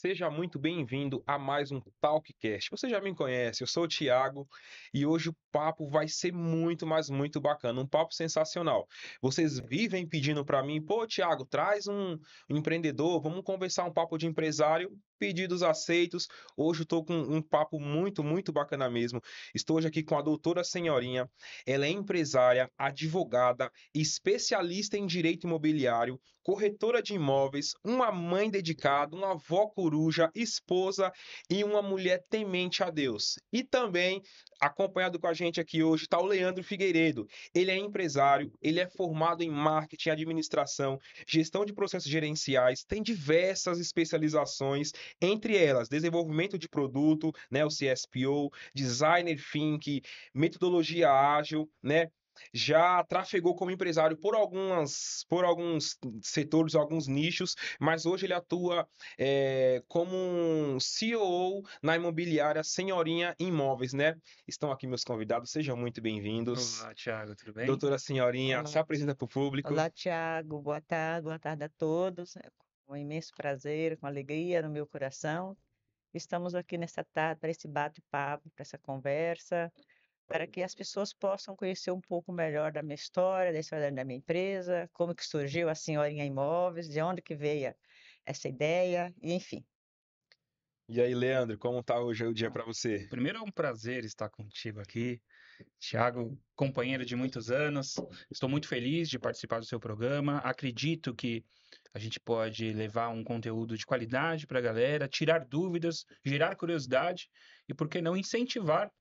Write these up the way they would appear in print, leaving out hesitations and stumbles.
Seja muito bem-vindo a mais um Talkcast. Você já me conhece, eu sou o Thiago e hoje o papo vai ser muito, mas muito bacana, um papo sensacional. Vocês vivem pedindo para mim, pô, Thiago, traz um empreendedor, vamos conversar um papo de empresário. Pedidos aceitos. Hoje eu estou com um papo muito, muito bacana mesmo. Estou hoje aqui com a doutora Senhorinha. Ela é empresária, advogada, especialista em direito imobiliário, corretora de imóveis, uma mãe dedicada, uma avó coruja, esposa e uma mulher temente a Deus. E também, acompanhado com a gente aqui hoje, está o Leandro Figueiredo. Ele é empresário, ele é formado em marketing, administração, gestão de processos gerenciais, tem diversas especializações, entre elas, desenvolvimento de produto, né, o CSPO, designer thinking, metodologia ágil, né? Já trafegou como empresário por alguns setores, alguns nichos, mas hoje ele atua como um CEO na imobiliária Senhorinha Imóveis, né? Estão aqui meus convidados, sejam muito bem-vindos. Olá, Thiago, tudo bem? Doutora Senhorinha, se Olá, apresenta para o público. olá, Tiago. Boa tarde a todos. É com um imenso prazer, com alegria no meu coração. Estamos aqui nessa tarde para esse bate-papo, para essa conversa, para que as pessoas possam conhecer um pouco melhor da minha história, da história da minha empresa, como que surgiu a Senhorinha Imóveis, de onde que veio essa ideia, e enfim. E aí, Leandro, como tá hoje o dia para você? Primeiro é um prazer estar contigo aqui. Thiago, companheiro de muitos anos, estou muito feliz de participar do seu programa. Acredito que a gente pode levar um conteúdo de qualidade para a galera, tirar dúvidas, gerar curiosidade e, por que não, incentivar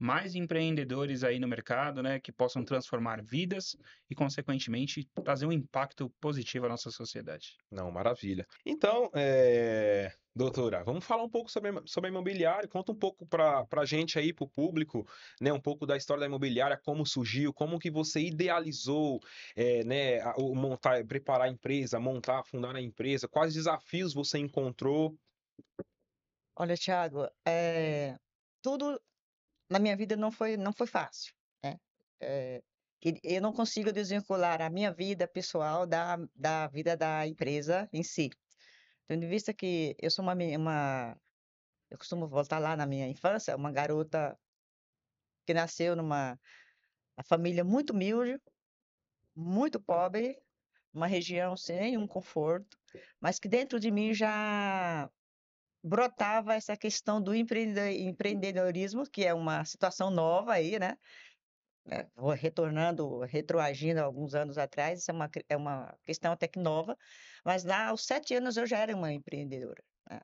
mais empreendedores aí no mercado, né, que possam transformar vidas e, consequentemente, trazer um impacto positivo à nossa sociedade. Não, maravilha. Então, doutora, vamos falar um pouco sobre a imobiliária. Conta um pouco para a gente aí, para o público, né, um pouco da história da imobiliária, como surgiu, como que você idealizou, né, o montar, preparar a empresa, montar, fundar a empresa, quais desafios você encontrou. Olha, Tiago, tudo na minha vida não foi fácil, né? Que eu não consigo desvincular a minha vida pessoal da vida da empresa em si. Tendo em vista que eu sou eu costumo voltar lá na minha infância, uma garota que nasceu numa uma família muito humilde, muito pobre, uma região sem nenhum conforto, mas que dentro de mim já brotava essa questão do empreendedorismo, que é uma situação nova aí, né? Vou retornando, retroagindo alguns anos atrás, isso é uma questão até que nova, mas lá aos 7 anos eu já era uma empreendedora, né.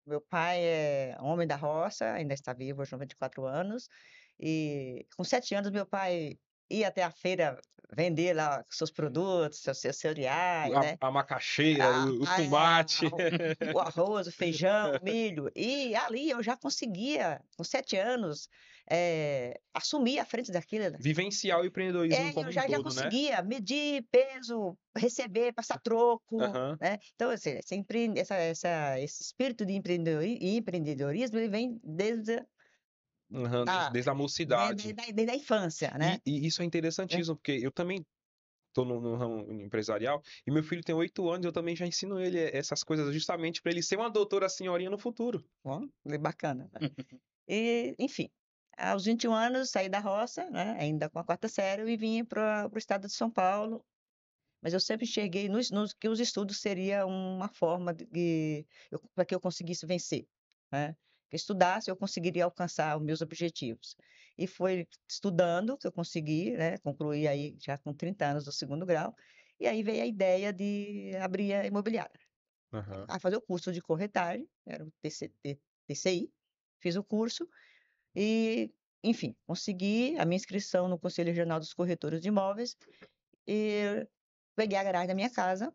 Meu pai é homem da roça, ainda está vivo aos 94 anos, e com 7 anos meu pai ia até a feira vender lá seus produtos, seus cereais, né. A macaxeira, A o a tomate. o arroz, o feijão, o milho, e ali eu já conseguia, com 7 anos, assumir a frente daquilo, né. Vivenciar o empreendedorismo Eu como um já todo, né? conseguia medir peso, receber, passar troco, Aham. né. Então, assim, esse espírito de empreendedorismo, ele vem Aham, a desde a mocidade. desde a infância, né. E isso é É. interessantíssimo, porque eu também tô no ramo empresarial e meu filho tem 8 anos, eu também já ensino ele essas coisas justamente para ele ser uma doutora senhorinha no futuro. Ó, bacana, né. E, enfim, aos 21 anos saí da roça, né, ainda com a quarta série, e vim para o estado de São Paulo, mas eu sempre enxerguei nos que os estudos seria uma forma de para que eu conseguisse vencer, né. Que estudasse, eu conseguiria alcançar os meus objetivos. E foi estudando que eu consegui, né, concluir aí já com 30 anos do segundo grau, e aí veio a ideia de abrir a imobiliária. Aham. A fazer o curso de corretagem, era o TCI, fiz o curso e, enfim, consegui a minha inscrição no Conselho Regional dos Corretores de Imóveis e peguei a garagem da minha casa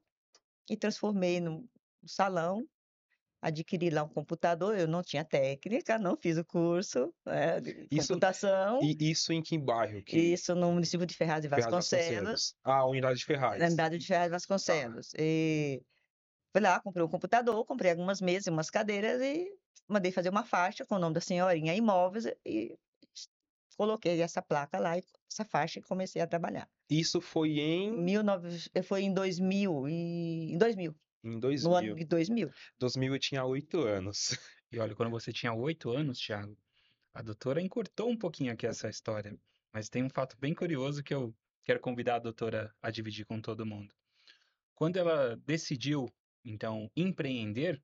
e transformei num salão, adquiri lá um computador, eu não tinha técnica, não fiz o curso, né, de Isso computação, isso em que bairro e que isso no município de Ferraz de Ferraz de Vasconcelos, Vasconcelos? Ah, Unidade de na Ferraz. cidade de Ferraz de Tá. Vasconcelos. E fui lá, comprei um computador, comprei algumas mesas e umas cadeiras e mandei fazer uma faixa com o nome da Senhorinha Imóveis e coloquei essa placa lá e essa faixa e comecei a trabalhar. Isso foi em 19 foi em 2000 em 2000. Em no ano 2000. de 2000. 2000 eu tinha 8 anos. E olha, quando você tinha 8 anos, Thiago, a doutora encurtou um pouquinho aqui essa história, mas tem um fato bem curioso que eu quero convidar a doutora a dividir com todo mundo. Quando ela decidiu, então, empreender,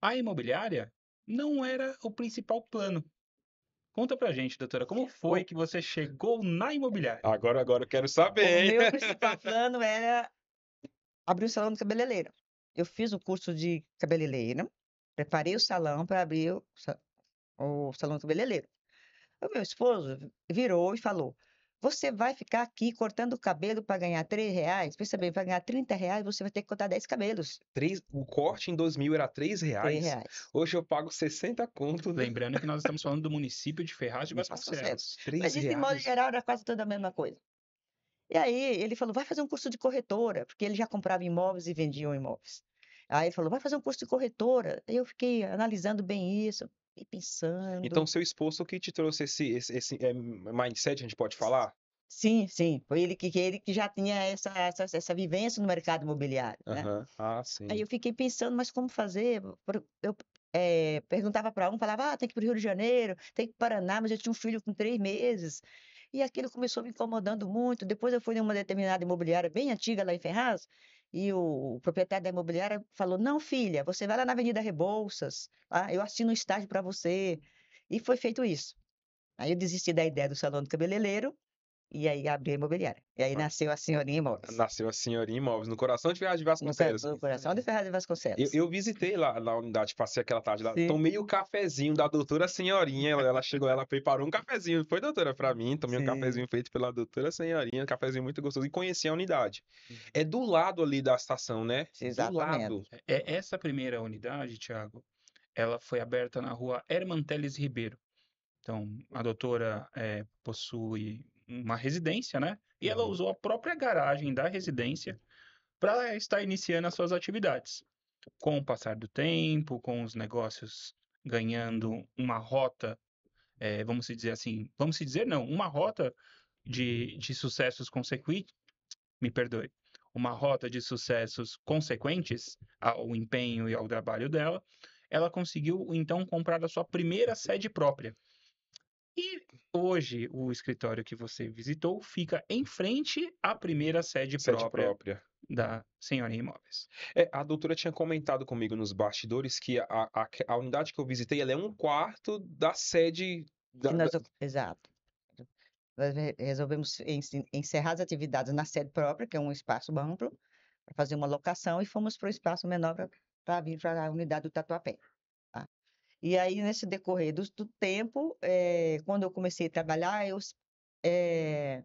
a imobiliária não era o principal plano. Conta pra gente, doutora, como foi Ô, que você chegou na imobiliária? agora eu quero O saber, hein? meu principal plano era abrir um salão de cabeleireiro. Eu fiz o curso de cabeleireira, preparei o salão para abrir o salão de cabeleireiro. O meu esposo virou e falou: Você vai ficar aqui cortando o cabelo para ganhar R$ 3? Pensa bem, para ganhar R$ 30, você vai ter que cortar 10 cabelos. O corte em 2000 era R$ 3. R$ 3. Hoje eu pago 60 conto, né? Lembrando que nós estamos falando do município de Ferraz de De Vasconcelos. Vasconcelos. Mas isso, em modo R$ 3? geral, era quase toda a mesma coisa. E aí ele falou: Vai fazer um curso de corretora, porque ele já comprava imóveis e vendia imóveis. Aí ele falou: Vai fazer um curso de corretora. Aí eu fiquei analisando bem isso, fiquei Então, pensando. seu esposo que te trouxe esse mindset, a gente pode falar? Sim, sim, foi ele que já tinha essa vivência no mercado imobiliário, né? Aham. Ah, Aí sim. eu fiquei pensando, mas como fazer? Eu perguntava para um, falava, tem que ir para o Rio de Janeiro, tem que ir para o Paraná, mas eu tinha um filho com 3 meses. E aquilo começou me incomodando muito. Depois eu fui numa determinada imobiliária bem antiga lá em Ferraz, e o proprietário da imobiliária falou: Não, filha, você vai lá na Avenida Rebouças, eu assino um estágio para você. E foi feito isso. Aí eu desisti da ideia do salão de cabeleireiro e aí abri a imobiliária. E aí nasceu a Senhorinha Imóveis, Nasceu a senhorinha Imóveis, no coração de Ferraz de no, Vasconcelos. no coração de Ferraz de Eu, Vasconcelos. eu visitei lá na unidade, passei aquela tarde lá, Sim, tomei o cafezinho da doutora Senhorinha, ela chegou, ela preparou um cafezinho, foi doutora pra mim, tomei um sim, cafezinho feito pela doutora Senhorinha, um cafezinho muito gostoso, e conheci a unidade. É do lado ali da estação, né? Do lado. exatamente. Essa primeira unidade, Thiago, ela foi aberta na rua Hermanteles Ribeiro. Então, a doutora possui uma residência, né? E ela Uhum. usou a própria garagem da residência para estar iniciando as suas atividades. Com o passar do tempo, com os negócios ganhando uma rota, vamos se dizer assim, vamos se dizer não, uma rota de sucessos consequentes, me perdoe, uma rota de sucessos consequentes ao empenho e ao trabalho dela, ela conseguiu então comprar a sua primeira sede própria. E hoje o escritório que você visitou fica em frente à primeira sede Sede própria própria. da Senhoria Imóveis. A doutora tinha comentado comigo nos bastidores que a unidade que eu visitei, ela é um quarto da sede Que exato. Nós resolvemos encerrar as atividades na sede própria, que é um espaço amplo, para fazer uma locação, e fomos para o espaço menor para vir para a unidade do Tatuapé. Tá? E aí, nesse decorrer do tempo, quando eu comecei a trabalhar, eh,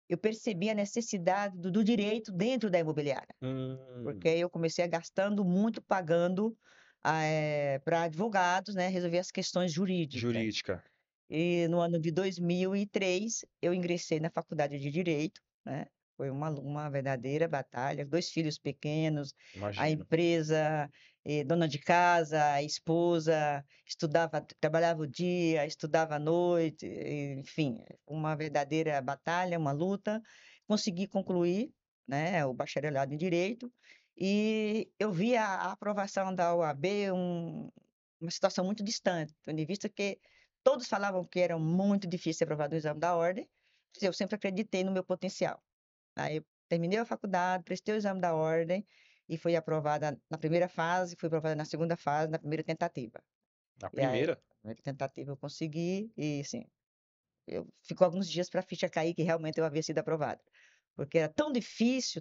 eu percebi a necessidade do direito dentro da imobiliária, Hum, porque aí eu comecei a gastando muito pagando para advogados, né, resolver as questões jurídicas. jurídica, E no ano de 2003, eu ingressei na faculdade de Direito, né? Foi uma verdadeira batalha, 2 filhos pequenos, a imagino. empresa, dona de casa, a esposa, estudava, trabalhava o dia, estudava à noite, enfim, uma verdadeira batalha, uma luta. Consegui concluir, né, o bacharelado em Direito, e eu vi a aprovação da OAB uma situação muito distante, tendo em vista que todos falavam que era muito difícil ser aprovado no exame da ordem, mas eu sempre acreditei no meu potencial. Aí eu terminei a faculdade, prestei o exame da ordem e fui aprovada na primeira fase, fui aprovada na segunda fase, na primeira tentativa. A E aí, primeira? na primeira tentativa eu consegui e, assim, ficou alguns dias para a ficha cair que realmente eu havia sido aprovada. Porque era tão difícil,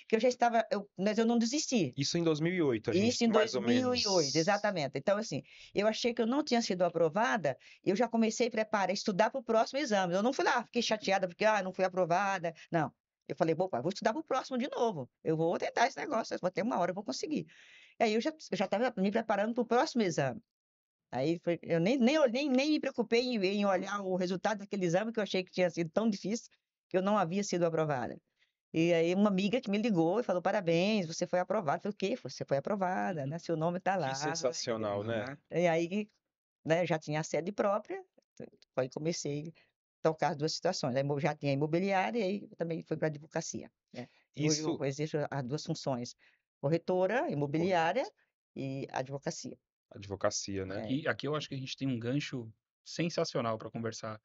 que eu já estava, mas eu não desisti. Isso em 2008, a gente, Isso em mais ou 2008, menos. exatamente. Então, assim, eu achei que eu não tinha sido aprovada, eu já comecei a preparar, estudar para o próximo exame. Eu não fui lá, fiquei chateada porque, não fui aprovada. Não. Eu falei, opa, vou estudar para o próximo de novo. Eu vou tentar esse negócio, vou ter uma hora, eu vou conseguir. E aí eu já estava me preparando para o próximo exame. Aí foi, eu nem me preocupei em olhar o resultado daquele exame, que eu achei que tinha sido tão difícil, que eu não havia sido aprovada. E aí uma amiga que me ligou e falou, parabéns, você foi aprovada. Eu falei, o quê? Você foi aprovada, né? Seu nome está Que lá. sensacional, né? E aí, né, já tinha a sede própria, aí comecei a tocar as duas situações. Aí já tinha a imobiliária e aí também fui para a advocacia, né? Hoje Isso, eu exerço as duas funções, corretora imobiliária e advocacia. advocacia, né? É, Aqui eu acho que a gente tem um gancho sensacional para conversar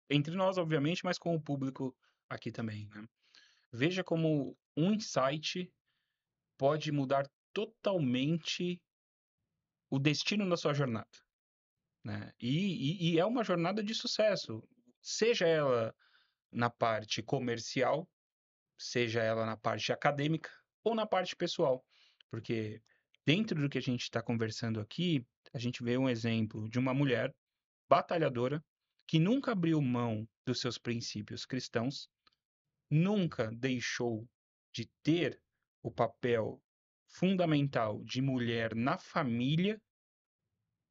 entre nós, obviamente, mas com o público aqui também, né? Veja como um insight pode mudar totalmente o destino da sua jornada, né? E é uma jornada de sucesso, seja ela na parte comercial, seja ela na parte acadêmica ou na parte pessoal, porque dentro do que a gente está conversando aqui, a gente vê um exemplo de uma mulher batalhadora que nunca abriu mão dos seus princípios cristãos, nunca deixou de ter o papel fundamental de mulher na família,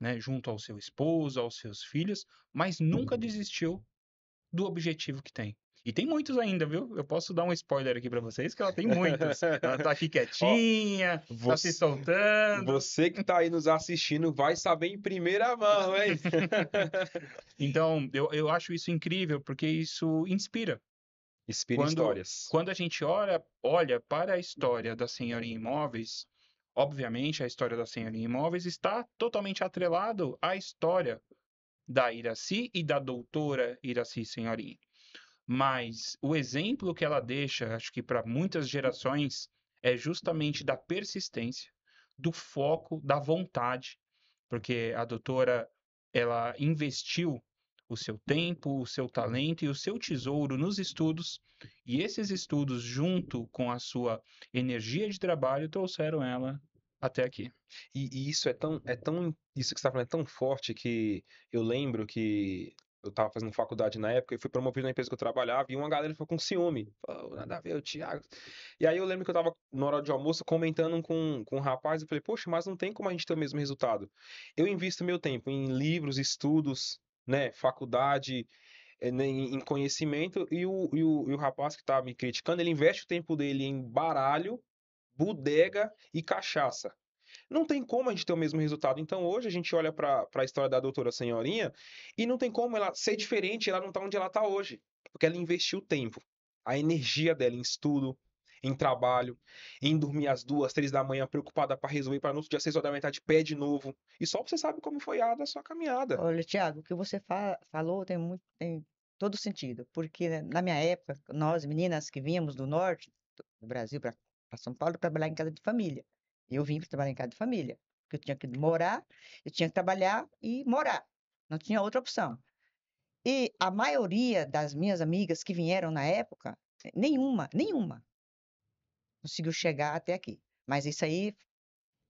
né, junto ao seu esposo, aos seus filhos, mas nunca desistiu do objetivo que tem. E tem muitos ainda, viu? Eu posso dar um spoiler aqui pra vocês, que ela tem muitos. Ela tá aqui Ó, quietinha, tá se você, soltando. você que tá aí nos assistindo vai saber em primeira mão, hein? Então, eu acho isso incrível, porque isso inspira. Inspira Quando, histórias. quando a gente olha para a história da Senhorinha Imóveis, obviamente a história da Senhorinha Imóveis está totalmente atrelado à história da Iraci e da doutora Iraci Senhorinha. Mas o exemplo que ela deixa, acho que para muitas gerações, é justamente da persistência, do foco, da vontade, porque a doutora ela investiu o seu tempo, o seu talento e o seu tesouro nos estudos, e esses estudos, junto com a sua energia de trabalho, trouxeram ela até aqui. E isso isso que você está falando é tão forte que eu lembro que eu estava fazendo faculdade na época e fui promovido na empresa que eu trabalhava e uma galera ficou com ciúme. Pô, nada a ver, o Thiago. E aí eu lembro que eu estava na hora de almoço comentando com um rapaz e falei, poxa, mas não tem como a gente ter o mesmo resultado. Eu invisto meu tempo em livros, estudos, né, faculdade, né, em conhecimento e o rapaz que está me criticando, ele investe o tempo dele em baralho, bodega e cachaça. Não tem como a gente ter o mesmo resultado. Então, hoje a gente olha para a história da doutora Senhorinha e não tem como ela ser diferente, ela não está onde ela está hoje. Porque ela investiu tempo, a energia dela em estudo, em trabalho, em dormir às 2, 3 da manhã, preocupada para resolver, para no outro dia, 6 horas da manhã, estar de pé de novo. E só você sabe como foi a sua caminhada. olha, Tiago, o que você falou tem todo sentido, porque né, na minha época, nós meninas que vínhamos do norte do Brasil para São Paulo trabalhar em casa de família. Eu vim para trabalhar em casa de família, porque eu tinha que morar, eu tinha que trabalhar e morar. Não tinha outra opção. E a maioria das minhas amigas que vieram na época, nenhuma conseguiu chegar até aqui. Mas isso aí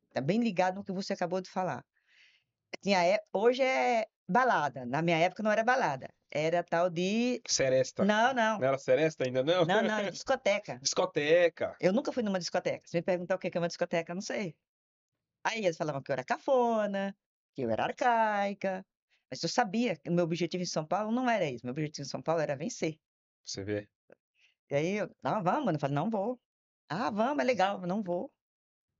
está bem ligado no que você acabou de falar. Hoje é balada. Na minha época não era balada. Era tal de. Seresta. Não, não. Não era Seresta ainda não? Não, não, era discoteca. Discoteca. Eu nunca fui numa discoteca. Se me perguntar o que é uma discoteca, eu não sei. Aí eles falavam que eu era cafona, que eu era arcaica. Mas eu sabia que o meu objetivo em São Paulo não era isso. Meu objetivo em São Paulo era vencer. Você vê. E aí, não, vamos. Eu falei, não vou. Ah, vamos, é legal, não vou.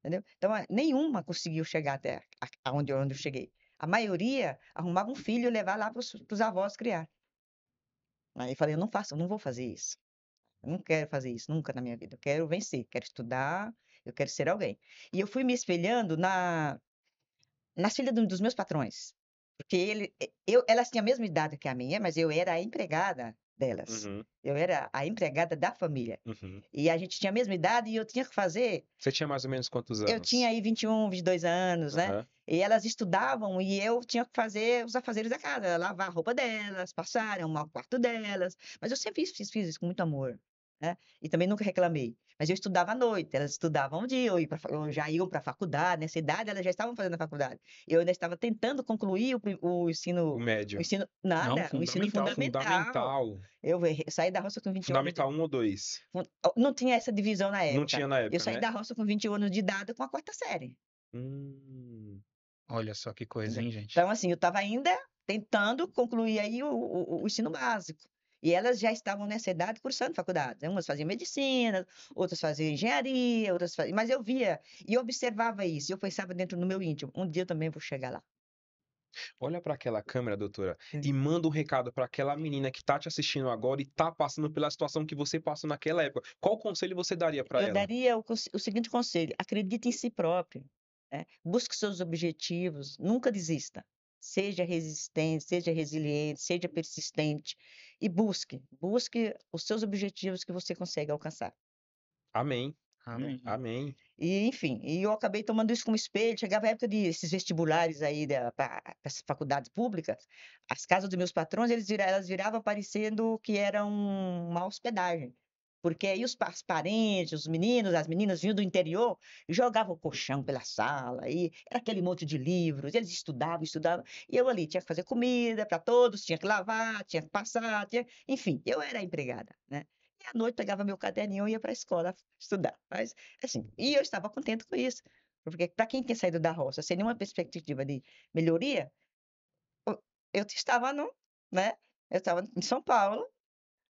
Entendeu? Então, nenhuma conseguiu chegar até onde eu cheguei. A maioria arrumava um filho e levar lá para os avós criar. Aí eu falei, eu não faço, eu não vou fazer isso. Eu não quero fazer isso nunca na minha vida. Eu quero vencer, quero estudar, eu quero ser alguém. E eu fui me espelhando nas filhas dos meus patrões. Porque elas tinham a mesma idade que a minha, mas eu era a empregada delas. Uhum, Eu era a empregada da família. uhum. E a gente tinha a mesma idade e eu tinha que fazer. Você tinha mais ou menos quantos Eu tinha anos? aí 21, 22 anos, né? Aham. E elas estudavam e eu tinha que fazer os afazeres da casa, lavar a roupa delas, passar, arrumar o quarto delas. Mas eu sempre fiz isso com muito amor, né? E também nunca reclamei. Mas eu estudava à noite, elas estudavam de dia, eu já iam para a faculdade, nessa idade elas já estavam fazendo a faculdade. Eu ainda estava tentando concluir O o médio. ensino, Não, nada, o ensino fundamental. fundamental. Fundamental. Eu saí da roça com 21 anos Fundamental 1 ou 2? não tinha essa divisão na Não época. tinha na Eu época, saí né? da roça com 21 anos de idade com a quarta série. Hum. Olha só que coisa, Entendeu? hein, gente? Então, assim, eu estava ainda tentando concluir aí o ensino básico. E elas já estavam nessa idade cursando faculdade. Umas faziam medicina, outras faziam engenharia, outras faziam... Mas eu via e eu observava isso. E eu pensava dentro do meu íntimo, um dia eu também vou chegar lá. Olha para aquela câmera, doutora, Hum. e manda um recado para aquela menina que tá te assistindo agora e tá passando pela situação que você passou naquela época. Qual conselho você daria para Eu ela? daria o seguinte conselho: acredite em si próprio, né? Busque seus objetivos, nunca desista. Seja resistente, seja resiliente, seja persistente e busque os seus objetivos que você consegue alcançar. Amém, Amém. amém. E, enfim, eu acabei tomando isso como espelho. Chegava a época de esses vestibulares aí para as faculdades públicas, as casas dos meus patrões, elas viravam parecendo que era uma hospedagem. Porque aí os parentes, os meninos, as meninas vinham do interior e jogavam o colchão pela sala, e era aquele monte de livros, eles estudavam, estudavam, e eu ali tinha que fazer comida para todos, tinha que lavar, tinha que passar, enfim, eu era a empregada, né? E à noite pegava meu caderninho e ia para a escola estudar. Mas assim, e eu estava contente com isso, porque para quem tinha saído da roça sem nenhuma perspectiva de melhoria, o eu estava no né, eu estava em São Paulo,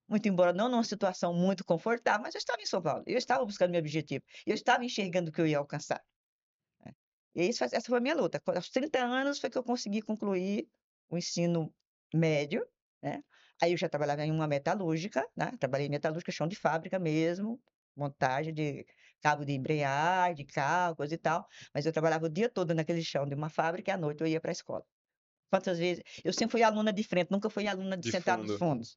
muito embora não numa situação muito confortável, mas eu estava em São Paulo, eu estava buscando meu objetivo, eu estava enxergando o que eu ia alcançar, né. E essa foi a minha luta. Aos 30 anos foi que eu consegui concluir o ensino médio, né, aí eu já trabalhava em uma metalúrgica, né, trabalhei em metalúrgica, chão de fábrica mesmo, montagem de cabo de embreagem, de carro, coisa e tal, mas eu trabalhava o dia todo naquele chão de uma fábrica e à noite eu ia para a escola. Quantas vezes eu sempre fui aluna de frente, nunca fui aluna de De sentar nos fundo. fundos.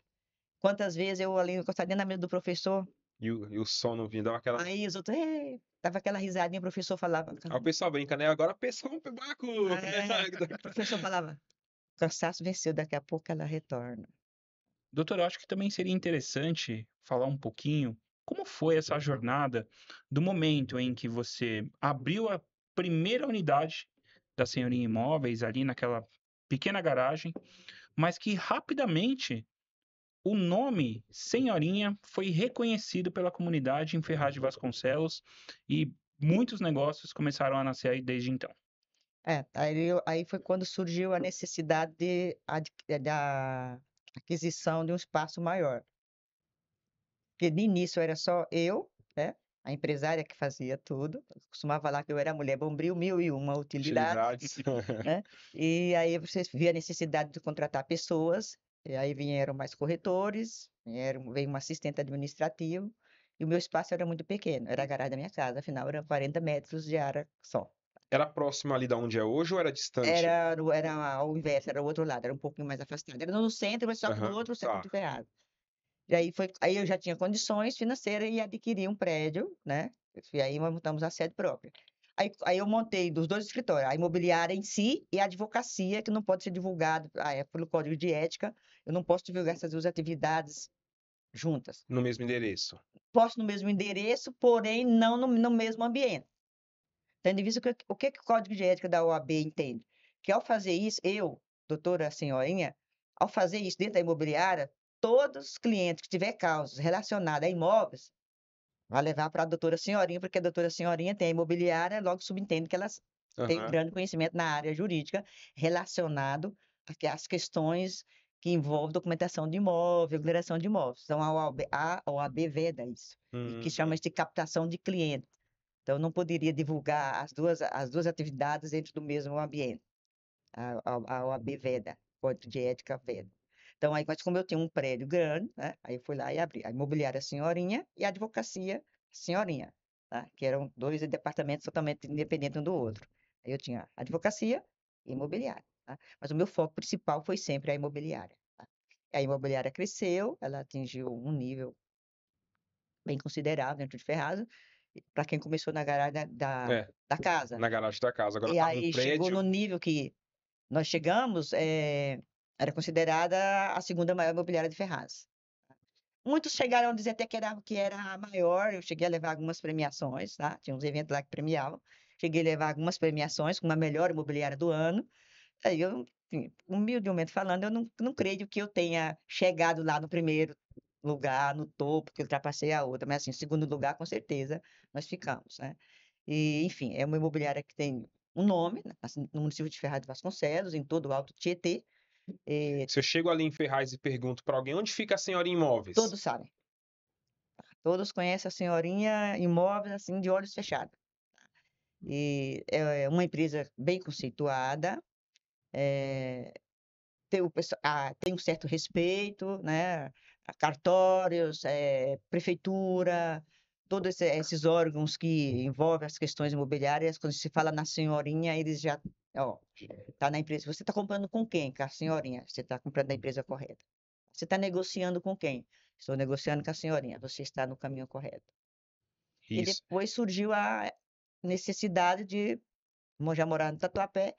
Quantas vezes eu ali encostadinha na mesa do professor, E o sono vindo, dá aquela. aí os outros: "Ê", dava aquela risadinha, o professor falava Aí o pessoal brinca, né? Agora pessoal um pebaco. o professor falava: "Cansaço venceu, daqui a pouco ela retorna". Doutor, eu acho que também seria interessante falar um pouquinho como foi essa jornada do momento em que você abriu a primeira unidade da Senhoria Imóveis ali naquela pequena garagem, mas que rapidamente o nome Senhorinha foi reconhecido pela comunidade em Ferraz de Vasconcelos e muitos negócios começaram a nascer aí desde então. É, aí foi quando surgiu a necessidade da aquisição de um espaço maior. Porque de início era só eu, né, a empresária que fazia tudo. Eu costumava falar que eu era a mulher bombril, 1001 utilidades, Utilidades. né. E aí você via a necessidade de contratar pessoas, e aí vieram mais corretores, veio um assistente administrativo, e o meu espaço era muito pequeno, era a garagem da minha casa, afinal eram 40 metros de área só. Era próximo ali da onde é hoje ou era distante? Era ao inverso, era o outro lado, era um pouquinho mais afastado. Era no centro, mas só que no Aham, outro centro tá. de Ferraz. E aí eu já tinha condições financeiras e adquiri um prédio, né, e aí nós montamos a sede própria. Aí eu montei dos 2 escritórios, a imobiliária em si e a advocacia, que não pode ser divulgado, pelo código de ética, eu não posso divulgar essas 2 atividades juntas. No mesmo endereço. Posso no mesmo endereço, porém não no mesmo ambiente. Tendo em vista o que o código de ética da OAB entende? Que ao fazer isso, eu, doutora senhorinha, ao fazer isso dentro da imobiliária, todos os clientes que tiver causas relacionadas a imóveis, vai levar para a doutora senhorinha, porque a doutora senhorinha tem a imobiliária, logo subentende que elas têm um Aham. grande conhecimento na área jurídica relacionado às questões que envolvem documentação de imóvel, declaração de imóveis. Então, a OAB veda isso, e que chama Hum. isso de captação de cliente. Então, eu não poderia divulgar as duas atividades dentro do mesmo ambiente. A OAB veda, Código de Ética veda. Então, aí, mas como eu tinha um prédio grande, né, aí eu fui lá e abri a imobiliária Senhorinha e a advocacia Senhorinha, tá? Que eram 2 departamentos totalmente independentes um do outro. Aí eu tinha advocacia e imobiliária, tá? Mas o meu foco principal foi sempre a imobiliária, tá? A imobiliária cresceu, ela atingiu um nível bem considerável dentro de Ferraz, para quem começou na garagem É, da casa. na garagem da casa. Agora E tá num aí chegou no prédio. nível que nós chegamos, era considerada a segunda maior imobiliária de Ferraz. Muitos chegaram a dizer até que era a maior, eu cheguei a levar algumas premiações, tá? Tinha uns eventos lá que premiavam. Cheguei a levar algumas premiações como a melhor imobiliária do ano. Aí eu, enfim, humildemente falando, eu não creio que eu tenha chegado lá no primeiro lugar, no topo, que eu ultrapassei a outra, mas assim, segundo lugar, com certeza, nós ficamos, né? E, enfim, é uma imobiliária que tem um nome, né, assim, no município de Ferraz de Vasconcelos, em todo o Alto Tietê, Se eu chego ali em Ferraz e pergunto pra alguém onde fica a senhora Imóveis, todos sabem, todos conhecem a senhorinha Imóveis, assim, de olhos fechados. E é uma empresa bem conceituada, eh, tem um certo respeito, né? A cartórios, prefeitura, todos esses órgãos que envolvem as questões imobiliárias, quando se fala na senhorinha, eles já, ó, tá na empresa. Você está comprando com quem? Com a senhorinha. Você está comprando da empresa correta. Você está negociando com quem? Estou negociando com a senhorinha. Você está no caminho correto. E Isso. depois surgiu a necessidade de, como eu já morava no Tatuapé,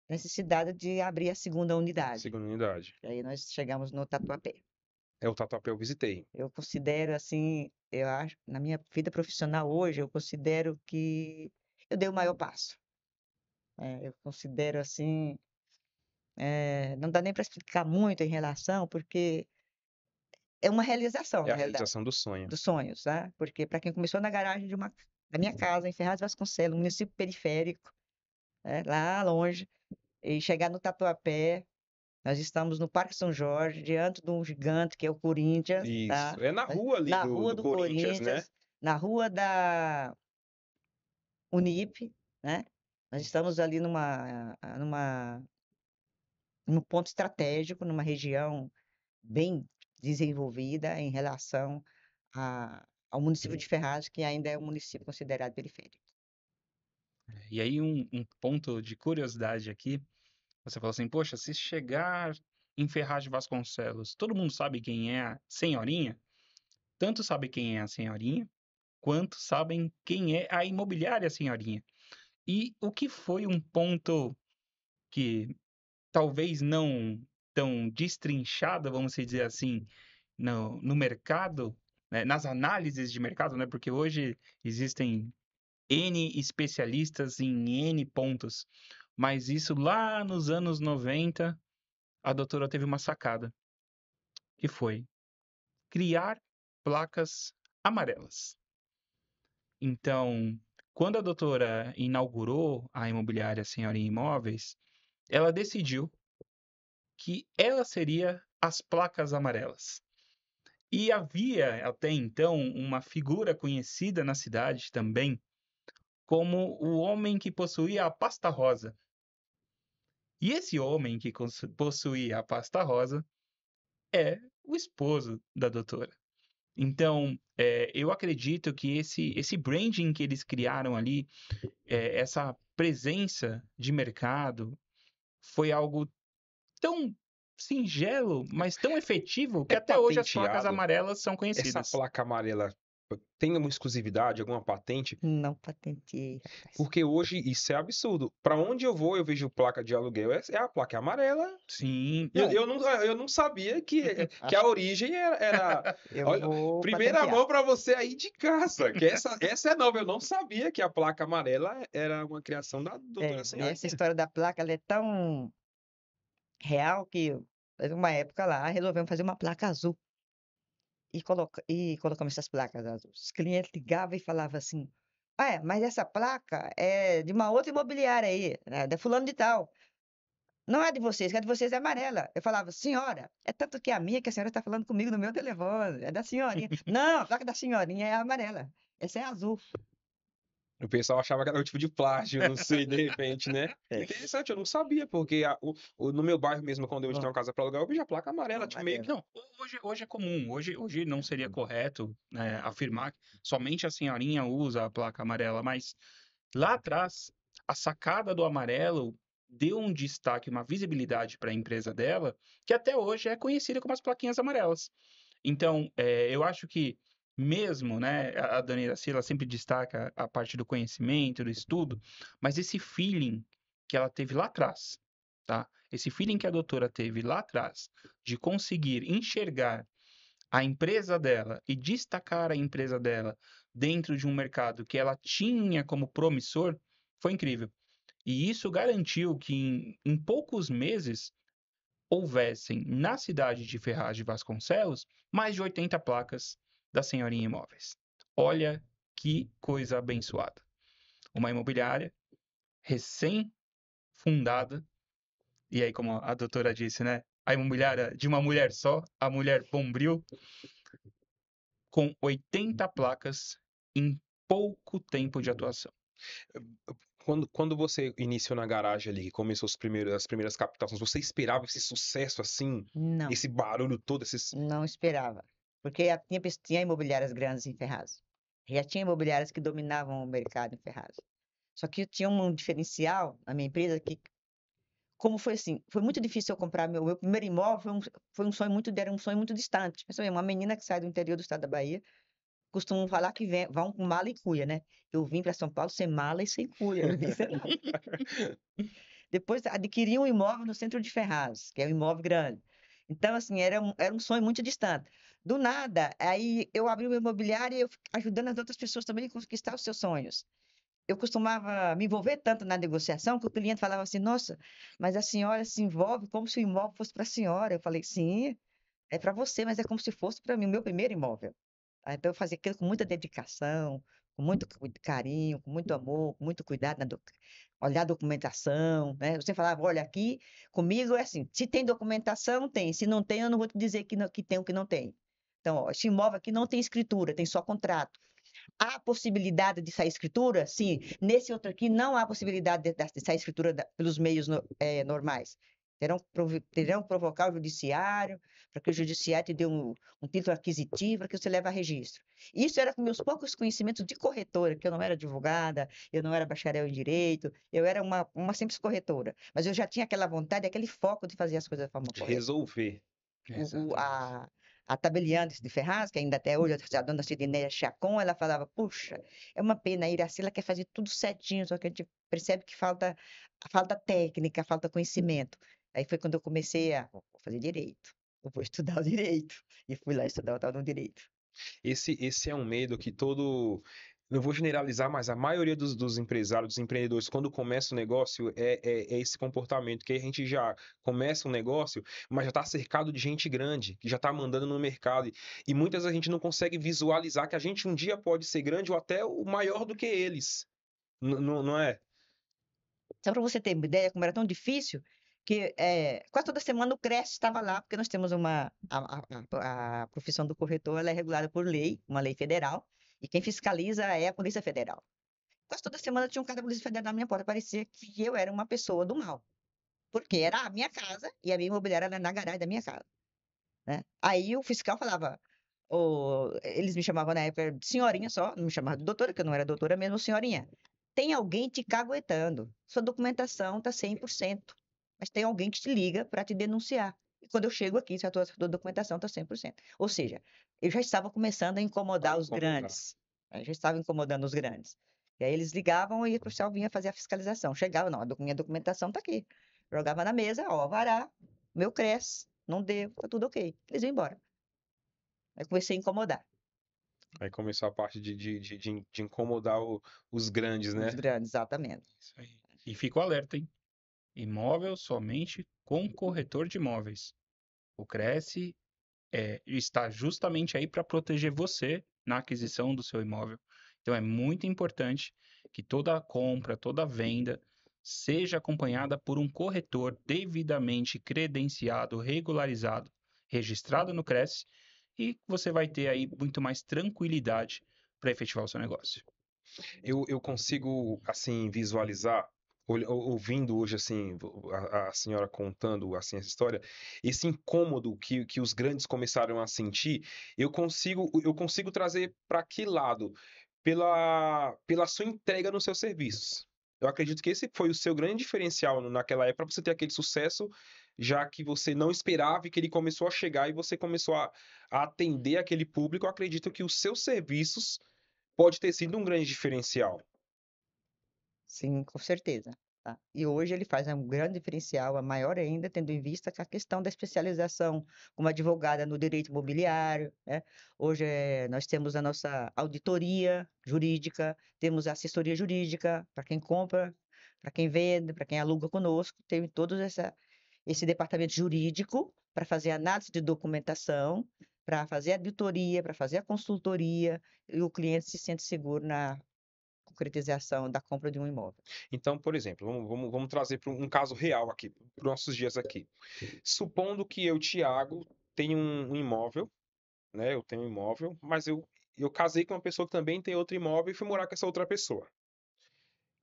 necessidade de abrir a segunda unidade. Segunda unidade. Aí nós chegamos no Tatuapé. É o Tatuapé, eu visitei. Eu considero assim, eu acho, na minha vida profissional hoje, eu considero que eu dei o maior passo. Eu considero assim, não dá nem para explicar muito em relação, porque é uma realização, É na a realidade, realização do sonho. dos sonhos, tá? Porque para quem começou na garagem da minha casa, em Ferraz de Vasconcelos, município periférico, né, lá longe, e chegar no Tatuapé, nós estamos no Parque São Jorge, diante de um gigante que é o Corinthians, tá? Isso. É na rua ali Na rua do do Corinthians, né? Corinthians, na rua da Unip, né? Nós estamos ali num ponto estratégico, numa região bem desenvolvida em relação ao município de Ferraz, que ainda é um município considerado periférico. E aí, um ponto de curiosidade aqui, você falou assim, poxa, se chegar em Ferraz de Vasconcelos, todo mundo sabe quem é a senhorinha? Tanto sabe quem é a senhorinha, quanto sabem quem é a imobiliária senhorinha. E o que foi um ponto que talvez não tão destrinchado, vamos dizer assim, no mercado, né, nas análises de mercado, né? Porque hoje existem N especialistas em N pontos, mas isso lá nos anos 90, a doutora teve uma sacada, que foi criar placas amarelas. Então, quando a doutora inaugurou a imobiliária Senhorinha Imóveis, ela decidiu que ela seria as placas amarelas. E havia até então uma figura conhecida na cidade também como o homem que possuía a pasta rosa. E esse homem que possuía a pasta rosa é o esposo da doutora. Então, eu acredito que esse branding que eles criaram ali, essa presença de mercado, foi algo tão singelo, mas tão efetivo, que É até hoje as placas patenteado. amarelas são Essa conhecidas. placa amarela tem uma exclusividade, alguma patente? Não patenteei, rapaz. Porque hoje isso é absurdo. Para onde eu vou, eu vejo placa de aluguel, é a placa amarela. Sim, Eu, não, eu não sabia que a origem era. Eu Olha, vou primeira patentear. mão para você aí de casa, que essa é nova. Eu não sabia que a placa amarela era uma criação da doutora Senhorinha. Essa história da placa, ela é tão real que, teve uma época lá, resolvemos fazer uma placa azul. E colocamos essas placas azuis. Os clientes ligavam e falavam assim: mas essa placa é de uma outra imobiliária aí, né, da fulano de tal. Não é de vocês, que é de vocês é amarela. Eu falava, senhora, é tanto que a minha que a senhora está falando comigo no meu telefone, é da senhorinha. Não, a placa da senhorinha é amarela. Essa é azul. O pessoal achava que era um tipo de plágio, não sei, de repente, né? É. Interessante, eu não sabia, porque no meu bairro mesmo, quando eu tinha Bom, uma casa para alugar, eu vi a placa amarela, tipo, meio que. amarela. não, hoje é comum, hoje não seria correto, né, afirmar que somente a senhorinha usa a placa amarela, mas lá atrás, a sacada do amarelo deu um destaque, uma visibilidade para a empresa dela, que até hoje é conhecida como as plaquinhas amarelas. Então, eu acho que mesmo, né, a Dani Iraci, ela sempre destaca a parte do conhecimento, do estudo, mas esse feeling que ela teve lá atrás, tá? Esse feeling que a doutora teve lá atrás de conseguir enxergar a empresa dela e destacar a empresa dela dentro de um mercado que ela tinha como promissor foi incrível. E isso garantiu que em poucos meses houvessem na cidade de Ferraz de Vasconcelos mais de 80 placas da Senhorinha Imóveis. Olha que coisa abençoada. Uma imobiliária recém-fundada, e aí, como a doutora disse, né? A imobiliária de uma mulher só, a mulher Bombril, com 80 placas em pouco tempo de atuação. Quando você iniciou na garagem ali, que começou as primeiras captações, você esperava esse sucesso assim, Não, esse barulho todo, esses. não esperava. Porque tinha imobiliárias grandes em Ferraz. Já tinha imobiliárias que dominavam o mercado em Ferraz. Só que tinha um diferencial na minha empresa que, como foi assim, foi muito difícil eu comprar meu primeiro imóvel, foi um sonho muito, era um sonho muito distante. Pensa bem, uma menina que sai do interior do estado da Bahia, costumam falar que vão com mala e cuia, né? Eu vim para São Paulo sem mala e sem cuia. Eu disse, não. Depois adquiri um imóvel no centro de Ferraz, que é um imóvel grande. Então, assim, era um sonho muito distante. Do nada, aí eu abri uma imobiliária e eu ajudando as outras pessoas também a conquistar os seus sonhos. Eu costumava me envolver tanto na negociação que o cliente falava assim: Nossa, mas a senhora se envolve como se o imóvel fosse para a senhora. Eu falei: Sim, é para você, mas é como se fosse para mim, o meu primeiro imóvel. Então, eu fazia aquilo com muita dedicação, com muito carinho, com muito amor, com muito cuidado, olhar a documentação, né? Você falava: Olha, aqui comigo é assim: se tem documentação, tem. Se não tem, eu não vou te dizer que tem ou que não tem. Então, ó, esse imóvel aqui não tem escritura, tem só contrato. Há possibilidade de sair escritura? Sim. Nesse outro aqui, não há possibilidade de sair escritura pelos meios normais. Terão que provocar o judiciário, para que o judiciário te dê um título aquisitivo, para que você leve a registro. Isso era com meus poucos conhecimentos de corretora, que eu não era advogada, eu não era bacharel em direito, eu era uma simples corretora. Mas eu já tinha aquela vontade, aquele foco de fazer as coisas da forma De correta. resolver. o, o- Exatamente. a, a tabeliante de Ferraz, que ainda até hoje, a dona Cidineia Chacon, ela falava: Puxa, é uma pena, a Iracema quer fazer tudo certinho, só que a gente percebe que falta técnica, falta conhecimento. Aí foi quando eu comecei vou fazer direito, eu vou estudar o direito. E fui lá estudar o tal do direito. Esse é um medo que todo. Não vou generalizar, mas a maioria dos empresários, dos empreendedores, quando começa o negócio, é esse comportamento, que a gente já começa um negócio, mas já está cercado de gente grande, que já está mandando no mercado. E muitas vezes a gente não consegue visualizar que a gente um dia pode ser grande ou até o maior do que eles. Não é? Só para você ter uma ideia como era tão difícil, que quase toda semana o CRES estava lá, porque nós temos a profissão do corretor, ela é regulada por lei, uma lei federal, e quem fiscaliza é a Polícia Federal. Quase toda semana tinha um cara da Polícia Federal na minha porta, parecia que eu era uma pessoa do mal, porque era a minha casa e a minha imobiliária era na garagem da minha casa, né? Aí o fiscal falava, eles me chamavam na época de senhorinha só, não me chamavam de doutora, que eu não era doutora mesmo, senhorinha. Tem alguém te caguetando. Sua documentação está 100%, mas tem alguém que te liga para te denunciar. E quando eu chego aqui, se a tua documentação está 100%. Ou seja, eu já estava começando a Vai incomodar os incomodar. grandes. Eu já estava incomodando os grandes. E aí eles ligavam e o pessoal vinha fazer a fiscalização. Chegava, não, minha documentação está aqui. Jogava na mesa, ó, vará, meu CRES, não deu, tá tudo ok. Eles iam embora. Aí eu comecei a incomodar Aí começou a parte de incomodar os grandes, os né? grandes, exatamente. Isso aí. E fica o alerta, hein? Imóvel somente com corretor de imóveis. O Cresce está justamente aí para proteger você na aquisição do seu imóvel. Então é muito importante que toda compra, toda venda seja acompanhada por um corretor devidamente credenciado, regularizado, registrado no Cresce, e você vai ter aí muito mais tranquilidade para efetivar o seu negócio. Eu consigo, assim, visualizar, ouvindo hoje, assim, a senhora contando, assim, essa história, esse incômodo que os grandes começaram a sentir, eu consigo trazer para que lado? Pela sua entrega nos seus serviços. Eu acredito que esse foi o seu grande diferencial naquela época, para você ter aquele sucesso, já que você não esperava e que ele começou a chegar e você começou a atender aquele público. Eu acredito que os seus serviços pode ter sido um grande diferencial. Sim, com certeza. Tá? E hoje ele faz um grande diferencial, a maior ainda, tendo em vista que a questão da especialização como advogada no direito imobiliário, né? Hoje nós temos a nossa auditoria jurídica, temos a assessoria jurídica para quem compra, para quem vende, para quem aluga conosco, tem todo esse departamento jurídico para fazer análise de documentação, para fazer a auditoria, para fazer a consultoria, e o cliente se sente seguro na concretização da compra de um imóvel. Então, por exemplo, vamos trazer para um caso real aqui, para os nossos dias aqui. Supondo que eu, Thiago, tenho um imóvel, né? Eu tenho um imóvel, mas eu casei com uma pessoa que também tem outro imóvel e fui morar com essa outra pessoa.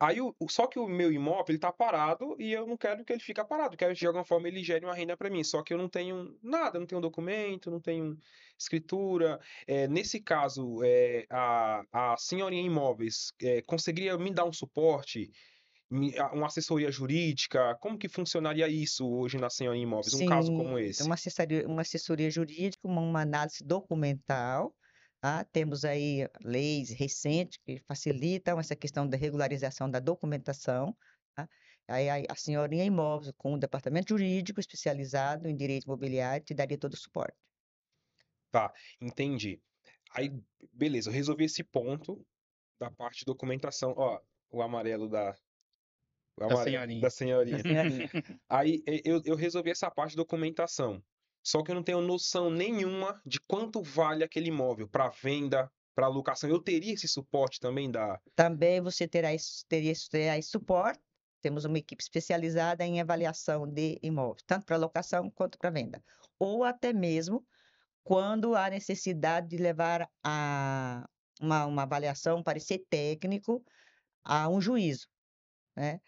Aí, só que o meu imóvel, ele tá parado e eu não quero que ele fique parado. Eu quero que, de alguma forma, ele gere uma renda para mim. Só que eu não tenho nada, não tenho documento, não tenho escritura. Nesse caso, a senhorinha imóveis conseguiria me dar um suporte, uma assessoria jurídica? Como que funcionaria isso hoje na senhorinha imóveis? Um caso como Sim, esse? uma assessoria jurídica, uma análise documental, tá? Temos aí leis recentes que facilitam essa questão da regularização da documentação, tá? Aí a senhorinha imóveis com o departamento jurídico especializado em direito imobiliário te daria todo o suporte. Tá, entendi. Aí, beleza, eu resolvi esse ponto da parte de documentação. Ó, o amarelo Da senhorinha. da Da senhorinha. senhorinha. Aí eu resolvi essa parte de documentação. Só que eu não tenho noção nenhuma de quanto vale aquele imóvel para venda, para locação. Eu teria esse suporte também da. Também você terá esse suporte. Temos uma equipe especializada em avaliação de imóveis, tanto para locação quanto para venda. Ou até mesmo quando há necessidade de levar uma avaliação, um parecer técnico a um juízo, né?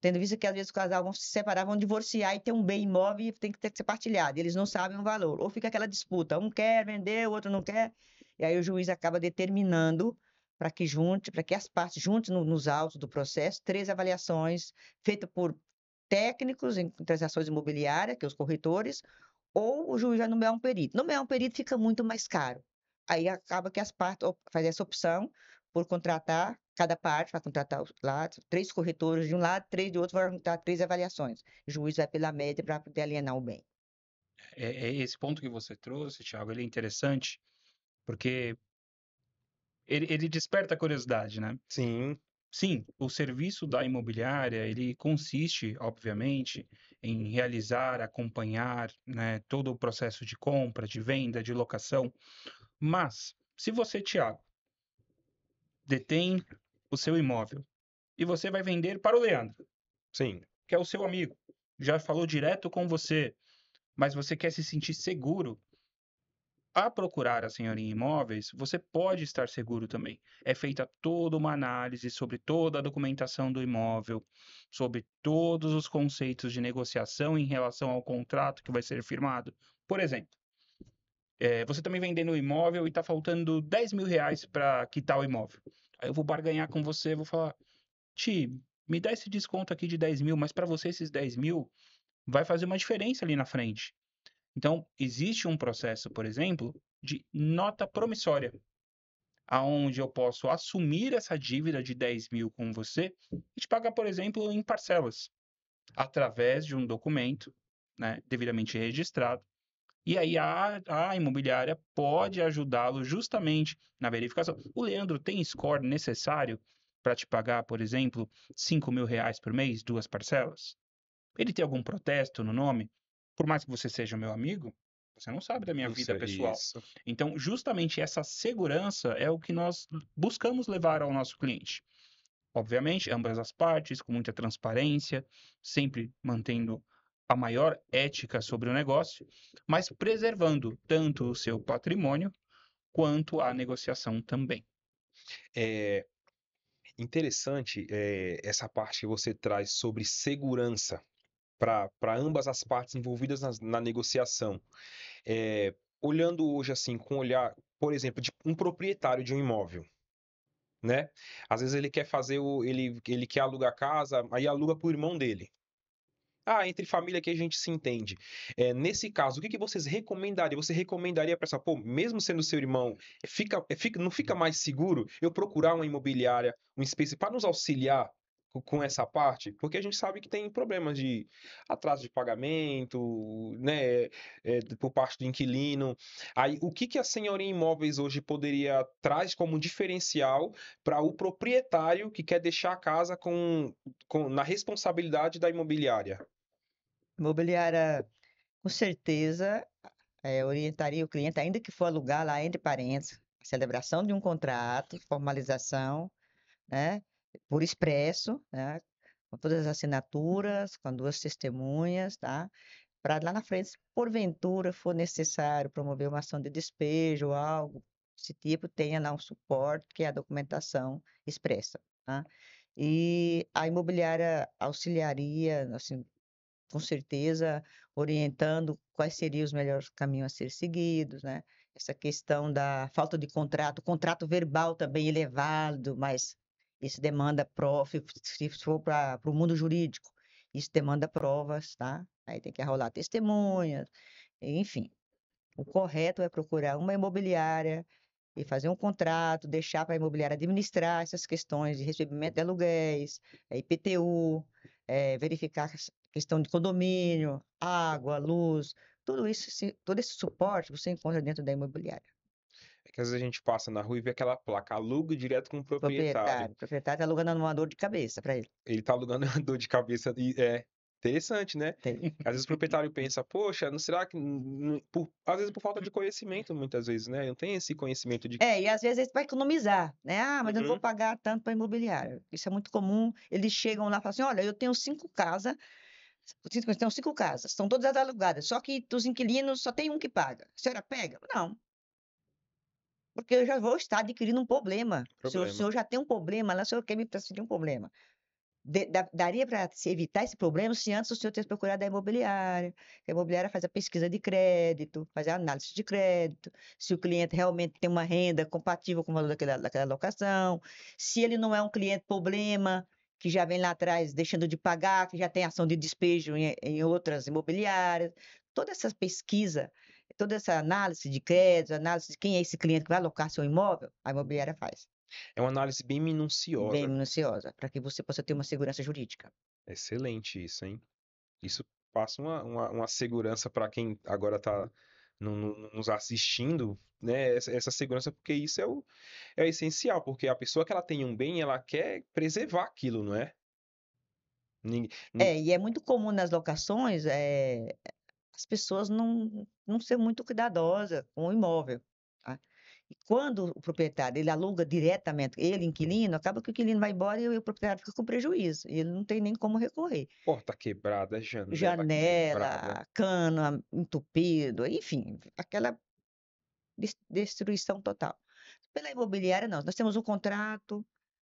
Tendo visto que às vezes o casal vão se separar, vão divorciar e tem um bem imóvel e tem que ser partilhado, e eles não sabem o valor. Ou fica aquela disputa, um quer vender, o outro não quer, e aí o juiz acaba determinando para que as partes juntes nos autos do processo, 3 avaliações feitas por técnicos em transações imobiliárias, que é os corretores, ou o juiz vai nomear um perito. Nomear um perito fica muito mais caro. Aí acaba que as partes fazem essa opção por contratar, cada parte vai contratar os lados, 3 corretores de um lado, 3 de outro, vai contratar 3 avaliações. O juiz vai pela média para poder alienar o bem. Esse ponto que você trouxe, Thiago, ele é interessante, porque ele desperta a curiosidade, né? Sim, Sim, o serviço da imobiliária, ele consiste, obviamente, em realizar, acompanhar, né, todo o processo de compra, de venda, de locação. Mas, se você, Thiago, detém o seu imóvel e você vai vender para o Leandro, sim. que é o seu amigo, já falou direto com você, mas você quer se sentir seguro a procurar a senhoria imóveis, você pode estar seguro também. É feita toda uma análise sobre toda a documentação do imóvel, sobre todos os conceitos de negociação em relação ao contrato que vai ser firmado. Por exemplo, você também vendendo o imóvel e está faltando R$ 10.000 para quitar o imóvel. Aí eu vou barganhar com você, vou falar, Ti, me dá esse desconto aqui de 10 mil, mas para você esses 10 mil vai fazer uma diferença ali na frente. Então, existe um processo, por exemplo, de nota promissória, aonde eu posso assumir essa dívida de 10 mil com você e te pagar, por exemplo, em parcelas, através de um documento, né, devidamente registrado. E aí a imobiliária pode ajudá-lo justamente na verificação. O Leandro tem score necessário para te pagar, por exemplo, R$ 5.000 por mês, 2 parcelas? Ele tem algum protesto no nome? Por mais que você seja meu amigo, você não sabe da minha Não vida sei pessoal. isso. Então, justamente essa segurança é o que nós buscamos levar ao nosso cliente. Obviamente, ambas as partes, com muita transparência, sempre mantendo a maior ética sobre o negócio, mas preservando tanto o seu patrimônio quanto a negociação também. É interessante essa parte que você traz sobre segurança para ambas as partes envolvidas na negociação. Olhando hoje assim, com olhar, por exemplo, de um proprietário de um imóvel, né? Às vezes ele quer fazer ele quer alugar a casa, aí aluga para o irmão dele. Ah, entre família que a gente se entende. Nesse caso, o que que vocês recomendariam? Você recomendaria para essa, pô, mesmo sendo seu irmão, não fica mais seguro eu procurar uma imobiliária, um space para nos auxiliar com essa parte? Porque a gente sabe que tem problemas de atraso de pagamento, né, por parte do inquilino. Aí, o que que a senhoria imóveis hoje poderia traz como diferencial para o proprietário que quer deixar a casa na responsabilidade da imobiliária? Imobiliária, com certeza, orientaria o cliente, ainda que for alugar lá entre parentes, a celebração de um contrato, formalização, né, por expresso, né, com todas as assinaturas, com 2 testemunhas, tá? Para lá na frente, se porventura for necessário promover uma ação de despejo ou algo desse tipo, tenha lá um suporte, que é a documentação expressa, tá? e a imobiliária auxiliaria, assim, com certeza, orientando quais seriam os melhores caminhos a ser seguidos, né? Essa questão da falta de contrato, o contrato verbal também ele é válido, mas isso demanda se for para o mundo jurídico, isso demanda provas, tá? Aí tem que arrolar testemunhas, enfim. O correto é procurar uma imobiliária e fazer um contrato, deixar para a imobiliária administrar essas questões de recebimento de aluguéis, IPTU, verificar a questão de condomínio, água, luz, tudo isso, todo esse suporte você encontra dentro da imobiliária. É que às vezes a gente passa na rua e vê aquela placa, aluga direto com o proprietário. O proprietário está alugando uma dor de cabeça para ele. Ele tá alugando uma dor de cabeça e é interessante, né? Tem. Às vezes o proprietário pensa, poxa, não será que. Às vezes por falta de conhecimento, muitas vezes, né? Não tem esse conhecimento de. E às vezes ele vai economizar, né? Ah, mas eu não vou Uhum. pagar tanto para imobiliária. Isso é muito comum. Eles chegam lá e falam assim: olha, eu tenho 5 casas. Tem 5 casas, estão todas alugadas, só que dos inquilinos só tem um que paga. A senhora pega? Não, porque eu já vou estar adquirindo um problema. Se o Problema. senhor já tem um problema lá, o senhor quer me transferir um problema. Daria para se evitar esse problema se antes o senhor tivesse procurado a imobiliária. A imobiliária faz a pesquisa de crédito, faz a análise de crédito, se o cliente realmente tem uma renda compatível com o valor daquela locação, se ele não é um cliente problema, que já vem lá atrás deixando de pagar, que já tem ação de despejo em outras imobiliárias. Toda essa pesquisa, toda essa análise de crédito, análise de quem é esse cliente que vai alocar seu imóvel, a imobiliária faz, É uma análise bem bem minuciosa. minuciosa, para que você possa ter uma segurança jurídica. Excelente isso, hein? Isso passa uma segurança para quem agora está nos assistindo, né? Essa segurança, porque isso é o essencial, porque a pessoa que ela tem um bem, ela quer preservar aquilo, não é? Ninguém, E é muito comum nas locações, as pessoas não ser muito cuidadosas com o imóvel, tá? E quando o proprietário ele aluga diretamente, ele, inquilino, acaba que o inquilino vai embora e o proprietário fica com prejuízo, e ele não tem nem como recorrer. porta quebrada, janela quebrada. Janela, cano entupido, enfim, aquela destruição total. Pela imobiliária, não. Nós temos um contrato,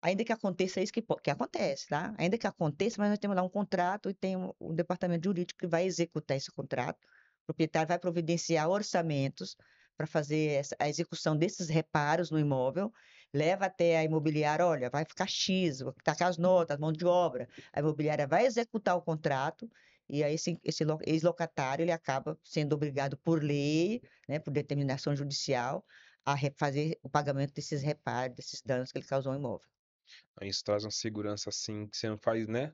ainda que aconteça isso que acontece, tá? Ainda que aconteça, mas nós temos lá um contrato e tem um departamento jurídico que vai executar esse contrato. O proprietário vai providenciar orçamentos para fazer a execução desses reparos no imóvel, leva até a imobiliária, olha, vai ficar X, vou tacar as notas, mão de obra. A imobiliária vai executar o contrato e aí esse ex-locatário ele acaba sendo obrigado por lei, né, por determinação judicial, a fazer o pagamento desses reparos, desses danos que ele causou ao imóvel. Isso traz uma segurança assim que você não faz, né?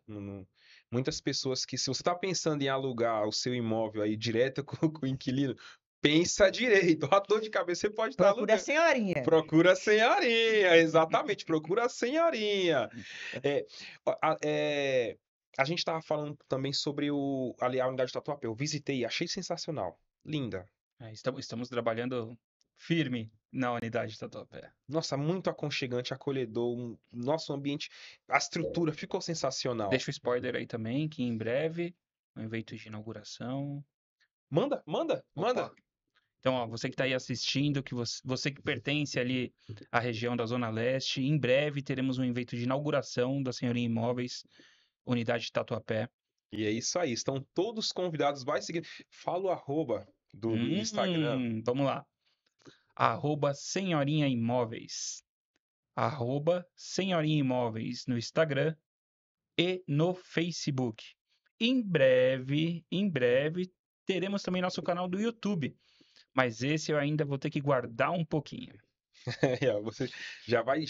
Muitas pessoas que, se você está pensando em alugar o seu imóvel aí direto com o inquilino, pensa direito. A dor de cabeça você pode estar Procura a alugando. senhorinha. Procura a senhorinha, exatamente, procura a senhorinha. É, a gente estava falando também sobre ali a unidade de Tatuapé. Eu visitei, achei sensacional. Linda. Estamos trabalhando firme na unidade de Tatuapé. Nossa, muito aconchegante, acolhedor. Nosso ambiente, a estrutura ficou sensacional. Deixa o spoiler aí também, que em breve, um evento de inauguração. Manda, manda, manda. Opa. Então, ó, você que está aí assistindo, que você que pertence ali à região da Zona Leste, em breve teremos um evento de inauguração da Senhoria Imóveis, unidade de Tatuapé. E é isso aí, estão todos convidados. Vai seguir. Fala o arroba do Instagram. Vamos lá. @Senhorinha Imóveis. @Senhorinha Imóveis no Instagram e no Facebook. Em breve, teremos também nosso canal do YouTube. Mas esse eu ainda vou ter que guardar um pouquinho. Você já vai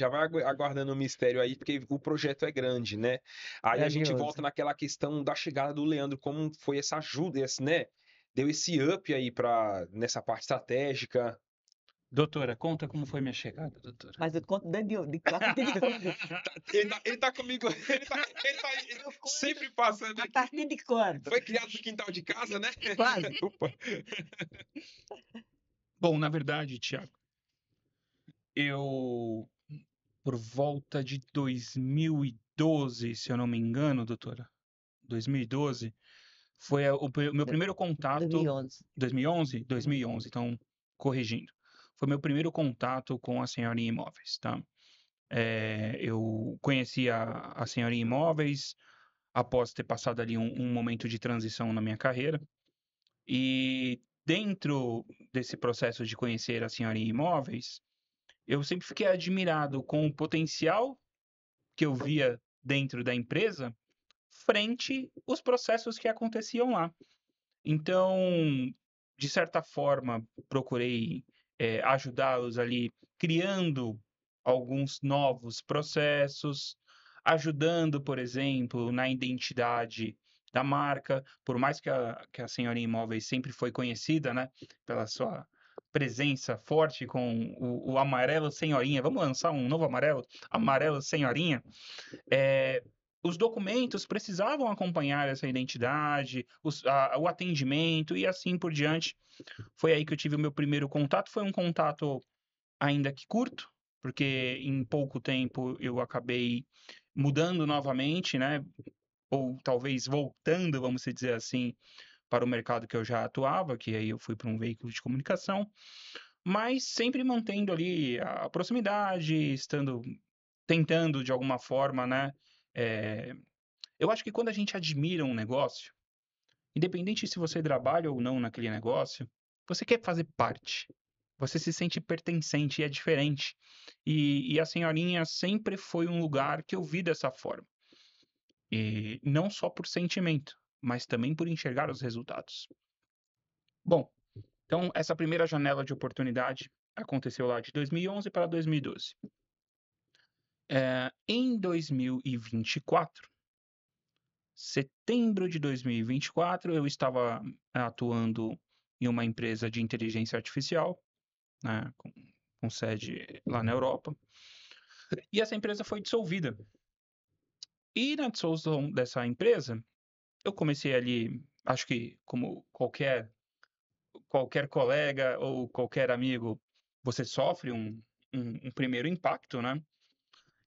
aguardando o mistério aí, porque o projeto é grande, né? Aí a gente volta Grandioso. naquela questão da chegada do Leandro, como foi essa ajuda, né? Deu esse up aí nessa parte estratégica. Doutora, conta como foi minha chegada, doutora. Mas eu conto a partir de quando? Ele tá comigo, ele tá sempre passando A aqui. partir de quando? Foi criado no quintal de casa, né? Quase. Opa. Bom, na verdade, Thiago, eu, por volta de 2012, se eu não me engano, doutora, 2012, foi o meu primeiro contato. 2011. 2011? 2011, então, corrigindo. Foi meu primeiro contato com a Senhorinha Imóveis, tá? Eu conheci a Senhorinha Imóveis após ter passado ali um momento de transição na minha carreira. E dentro desse processo de conhecer a Senhorinha Imóveis, eu sempre fiquei admirado com o potencial que eu via dentro da empresa frente os processos que aconteciam lá. Então, de certa forma, procurei ajudá-los ali, criando alguns novos processos, ajudando, por exemplo, na identidade da marca, por mais que a Senhorinha Imóveis sempre foi conhecida, né, pela sua presença forte com o amarelo Senhorinha. Vamos lançar um novo amarelo? Amarelo Senhorinha. É, os documentos precisavam acompanhar essa identidade, o atendimento e assim por diante. Foi aí que eu tive o meu primeiro contato. Foi um contato ainda que curto, porque em pouco tempo eu acabei mudando novamente, né? Ou talvez voltando, vamos dizer assim, para o mercado que eu já atuava, que aí eu fui para um veículo de comunicação, mas sempre mantendo ali a proximidade, tentando de alguma forma, né? É, eu acho que quando a gente admira um negócio, independente se você trabalha ou não naquele negócio, você quer fazer parte. Você se sente pertencente e é diferente. E a Senhorinha sempre foi um lugar que eu vi dessa forma. E não só por sentimento, mas também por enxergar os resultados. Bom, então essa primeira janela de oportunidade aconteceu lá de 2011 para 2012. Em 2024, setembro de 2024, eu estava atuando em uma empresa de inteligência artificial, né, com sede lá na Europa, e essa empresa foi dissolvida. E na dissolução dessa empresa, eu comecei ali, acho que como qualquer colega ou qualquer amigo, você sofre um primeiro impacto, né?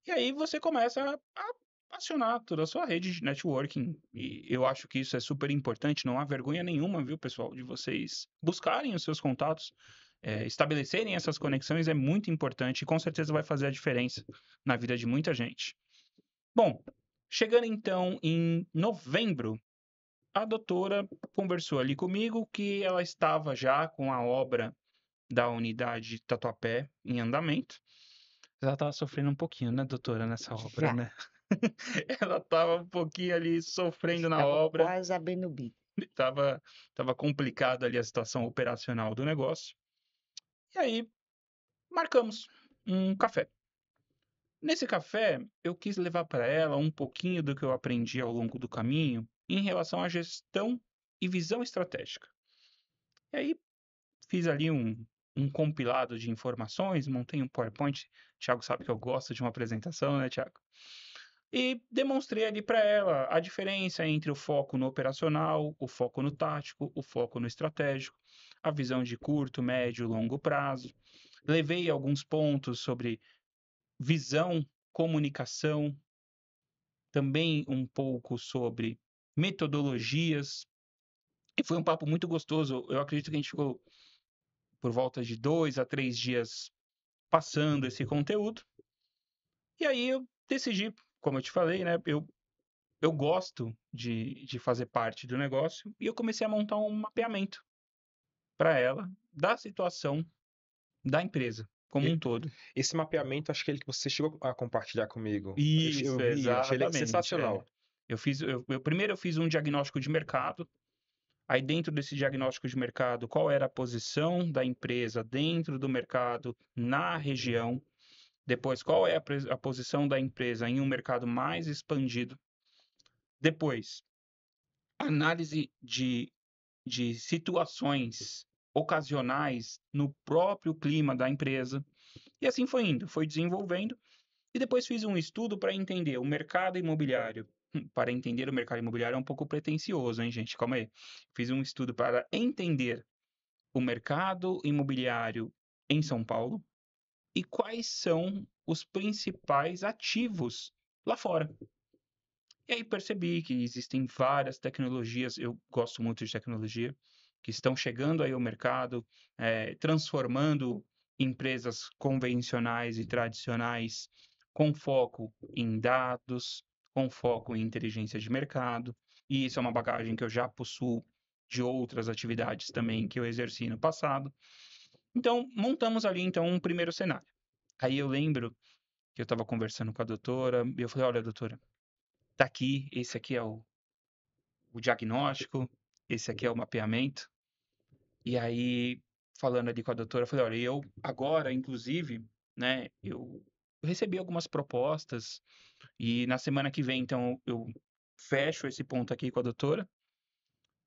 E aí você começa a acionar toda a sua rede de networking. E eu acho que isso é super importante. Não há vergonha nenhuma, viu, pessoal, de vocês buscarem os seus contatos, estabelecerem essas conexões é muito importante e com certeza vai fazer a diferença na vida de muita gente. Bom, chegando então em novembro, a doutora conversou ali comigo que ela estava já com a obra da unidade Tatuapé em andamento. Ela estava sofrendo um pouquinho, né, doutora, nessa obra, Já né? Ela estava um pouquinho ali sofrendo na estava obra, quase abrindo o bico. estava complicada ali a situação operacional do negócio. E aí marcamos um café. Nesse café, eu quis levar para ela um pouquinho do que eu aprendi ao longo do caminho em relação à gestão e visão estratégica. E aí fiz ali um compilado de informações, montei um PowerPoint. Thiago sabe que eu gosto de uma apresentação, né, Thiago? E demonstrei ali para ela a diferença entre o foco no operacional, o foco no tático, o foco no estratégico, a visão de curto, médio e longo prazo. Levei alguns pontos sobre visão, comunicação, também um pouco sobre metodologias. E foi um papo muito gostoso. Eu acredito que a gente ficou por volta de 2 a 3 dias passando esse conteúdo. E aí eu decidi, como eu te falei, né? Eu gosto de fazer parte do negócio e eu comecei a montar um mapeamento para ela da situação da empresa como E um todo. esse mapeamento, acho que ele que você chegou a compartilhar comigo. Eu Isso, vi, eu achei ele exatamente. sensacional. Primeiro eu fiz um diagnóstico de mercado. Aí, dentro desse diagnóstico de mercado, qual era a posição da empresa dentro do mercado, na região? Depois, qual é a posição da empresa em um mercado mais expandido? Depois, análise de situações ocasionais no próprio clima da empresa. E assim foi indo, foi desenvolvendo. E depois fiz um estudo para entender o mercado imobiliário. Para entender o mercado imobiliário é um pouco pretencioso, hein, gente? Calma aí. Fiz um estudo para entender o mercado imobiliário em São Paulo e quais são os principais ativos lá fora. E aí percebi que existem várias tecnologias, eu gosto muito de tecnologia, que estão chegando aí ao mercado, transformando empresas convencionais e tradicionais com foco em dados, com foco em inteligência de mercado, e isso é uma bagagem que eu já possuo de outras atividades também que eu exerci no passado. Então, montamos ali então um primeiro cenário. Aí eu lembro que eu estava conversando com a doutora, e eu falei, olha, doutora, tá aqui, esse aqui é o diagnóstico, esse aqui é o mapeamento. E aí, falando ali com a doutora, eu falei, olha, eu agora, inclusive, né, eu recebi algumas propostas e na semana que vem, então, eu fecho esse ponto aqui com a doutora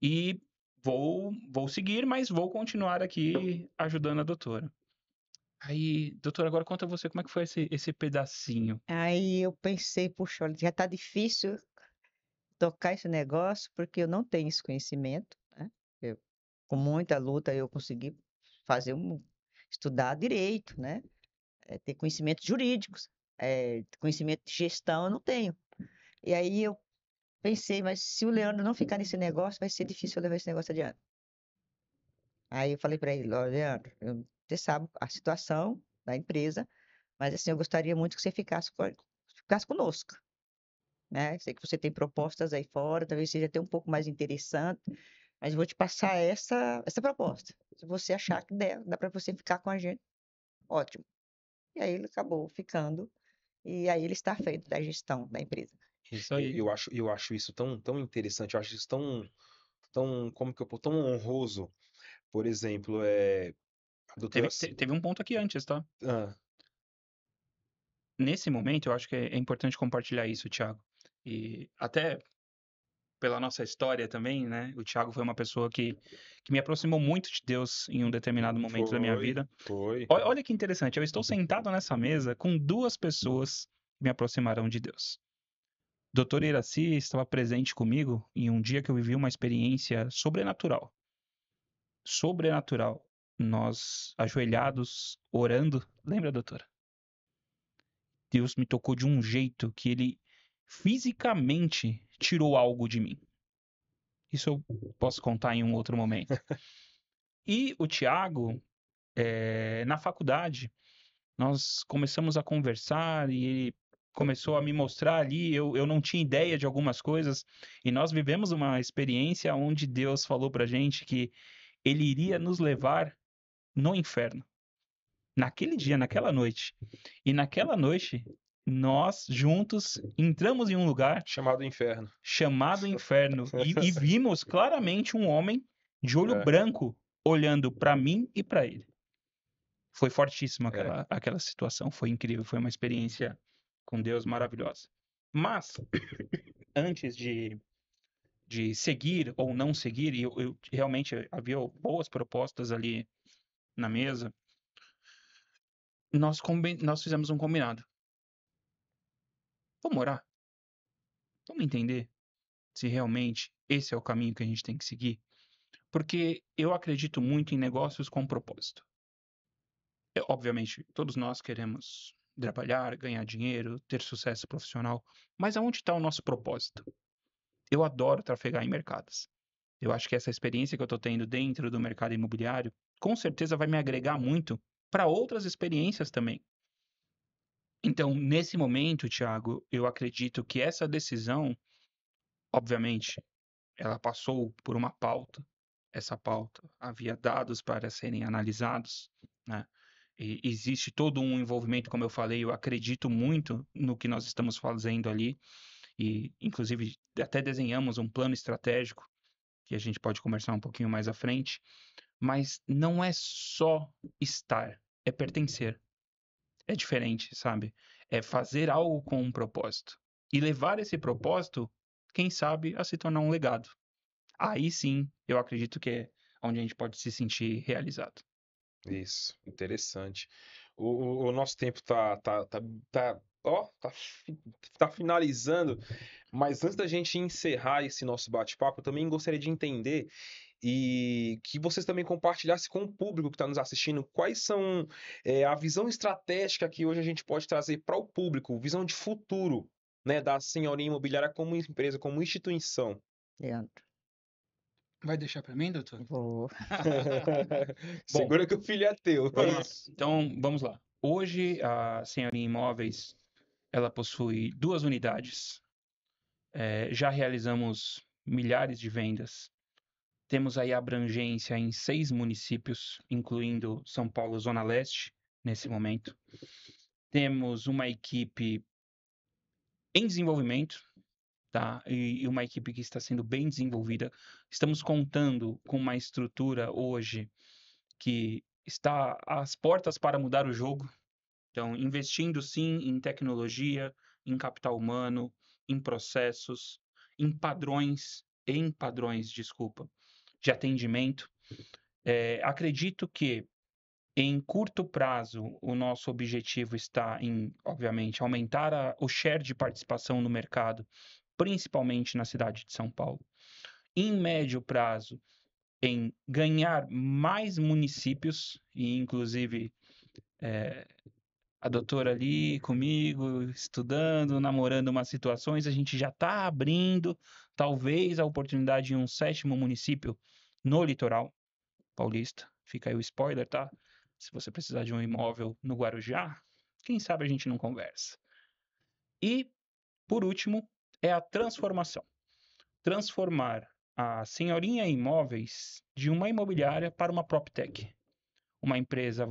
e vou seguir, mas vou continuar aqui ajudando a doutora. Aí, doutora, agora conta você como é que foi esse pedacinho. Aí eu pensei, puxa, olha, já tá difícil tocar esse negócio, porque eu não tenho esse conhecimento, né? Com muita luta eu consegui fazer estudar direito, né? Ter conhecimentos jurídicos, conhecimento de gestão eu não tenho. E aí eu pensei, mas se o Leandro não ficar nesse negócio, vai ser difícil eu levar esse negócio adiante. Aí eu falei para ele, ó, Leandro, você sabe a situação da empresa, mas assim, eu gostaria muito que você ficasse conosco, né? Sei que você tem propostas aí fora, talvez seja até um pouco mais interessante, mas eu vou te passar essa proposta. Se você achar que dá para você ficar com a gente, ótimo. E aí ele acabou ficando, e aí ele está à frente da gestão da empresa. Isso aí. Eu acho isso tão interessante, eu acho isso como que tão honroso. Por exemplo, a doutora. Teve um ponto aqui antes, tá? Ah, Nesse momento, eu acho que é importante compartilhar isso, Thiago. E até pela nossa história também, né? O Thiago foi uma pessoa que me aproximou muito de Deus em um determinado momento da minha vida. foi. Olha que interessante, eu estou sentado nessa mesa com duas pessoas que me aproximaram de Deus. Doutor Iraci estava presente comigo em um dia que eu vivi uma experiência sobrenatural. Sobrenatural. Nós, ajoelhados, orando. Lembra, doutora? Deus me tocou de um jeito que ele fisicamente tirou algo de mim. Isso eu posso contar em um outro momento. E o Tiago, na faculdade, nós começamos a conversar e ele começou a me mostrar ali. Eu não tinha ideia de algumas coisas e nós vivemos uma experiência onde Deus falou pra gente que ele iria nos levar no inferno. Naquele dia, naquela noite. E naquela noite, nós juntos entramos em um lugar Chamado Inferno. chamado inferno e vimos claramente um homem de olho É, branco olhando para mim e para ele. Foi fortíssima é. aquela situação, foi incrível, foi uma experiência com Deus maravilhosa. Mas, antes de seguir ou não seguir, e eu realmente havia boas propostas ali na mesa, nós fizemos um combinado. Vamos orar? Vamos entender se realmente esse é o caminho que a gente tem que seguir? Porque eu acredito muito em negócios com propósito. Obviamente, todos nós queremos trabalhar, ganhar dinheiro, ter sucesso profissional, mas aonde está o nosso propósito? Eu adoro trafegar em mercados. Eu acho que essa experiência que eu estou tendo dentro do mercado imobiliário, com certeza vai me agregar muito para outras experiências também. Então, nesse momento, Thiago, eu acredito que essa decisão, obviamente, ela passou por uma pauta. Essa pauta havia dados para serem analisados, né? E existe todo um envolvimento, como eu falei, eu acredito muito no que nós estamos fazendo ali e, inclusive, até desenhamos um plano estratégico que a gente pode conversar um pouquinho mais à frente, mas não é só estar, é pertencer. É diferente, sabe? É fazer algo com um propósito e levar esse propósito, quem sabe, a se tornar um legado. Aí sim, eu acredito que é onde a gente pode se sentir realizado. Isso, interessante. O nosso tempo tá finalizando, mas antes da gente encerrar esse nosso bate-papo, eu também gostaria de entender e que vocês também compartilhassem com o público que está nos assistindo quais são a visão estratégica que hoje a gente pode trazer para o público, visão de futuro, né, da Senhorinha Imobiliária como empresa, como instituição. Leandro, Vai deixar para mim, doutor? vou. Bom, Segura que o filho é teu. vamos lá. Então, vamos lá. Hoje, a Senhorinha Imóveis, ela possui 2 unidades, já realizamos milhares de vendas, temos aí abrangência em 6 municípios, incluindo São Paulo Zona Leste, nesse momento. Temos uma equipe em desenvolvimento, tá? E uma equipe que está sendo bem desenvolvida. Estamos contando com uma estrutura hoje que está às portas para mudar o jogo. Então, investindo sim em tecnologia, em capital humano, em processos, em padrões, desculpa, de atendimento. Acredito que em curto prazo o nosso objetivo está em, obviamente, aumentar o share de participação no mercado, principalmente na cidade de São Paulo. Em médio prazo, em ganhar mais municípios, e inclusive a doutora ali comigo, estudando, namorando umas situações, a gente já está abrindo, talvez, a oportunidade em um 7º município no litoral paulista. Fica aí o spoiler, tá? Se você precisar de um imóvel no Guarujá, quem sabe a gente não conversa. E, por último, é a transformação. Transformar a Senhorinha Imóveis de uma imobiliária para uma PropTech. Uma empresa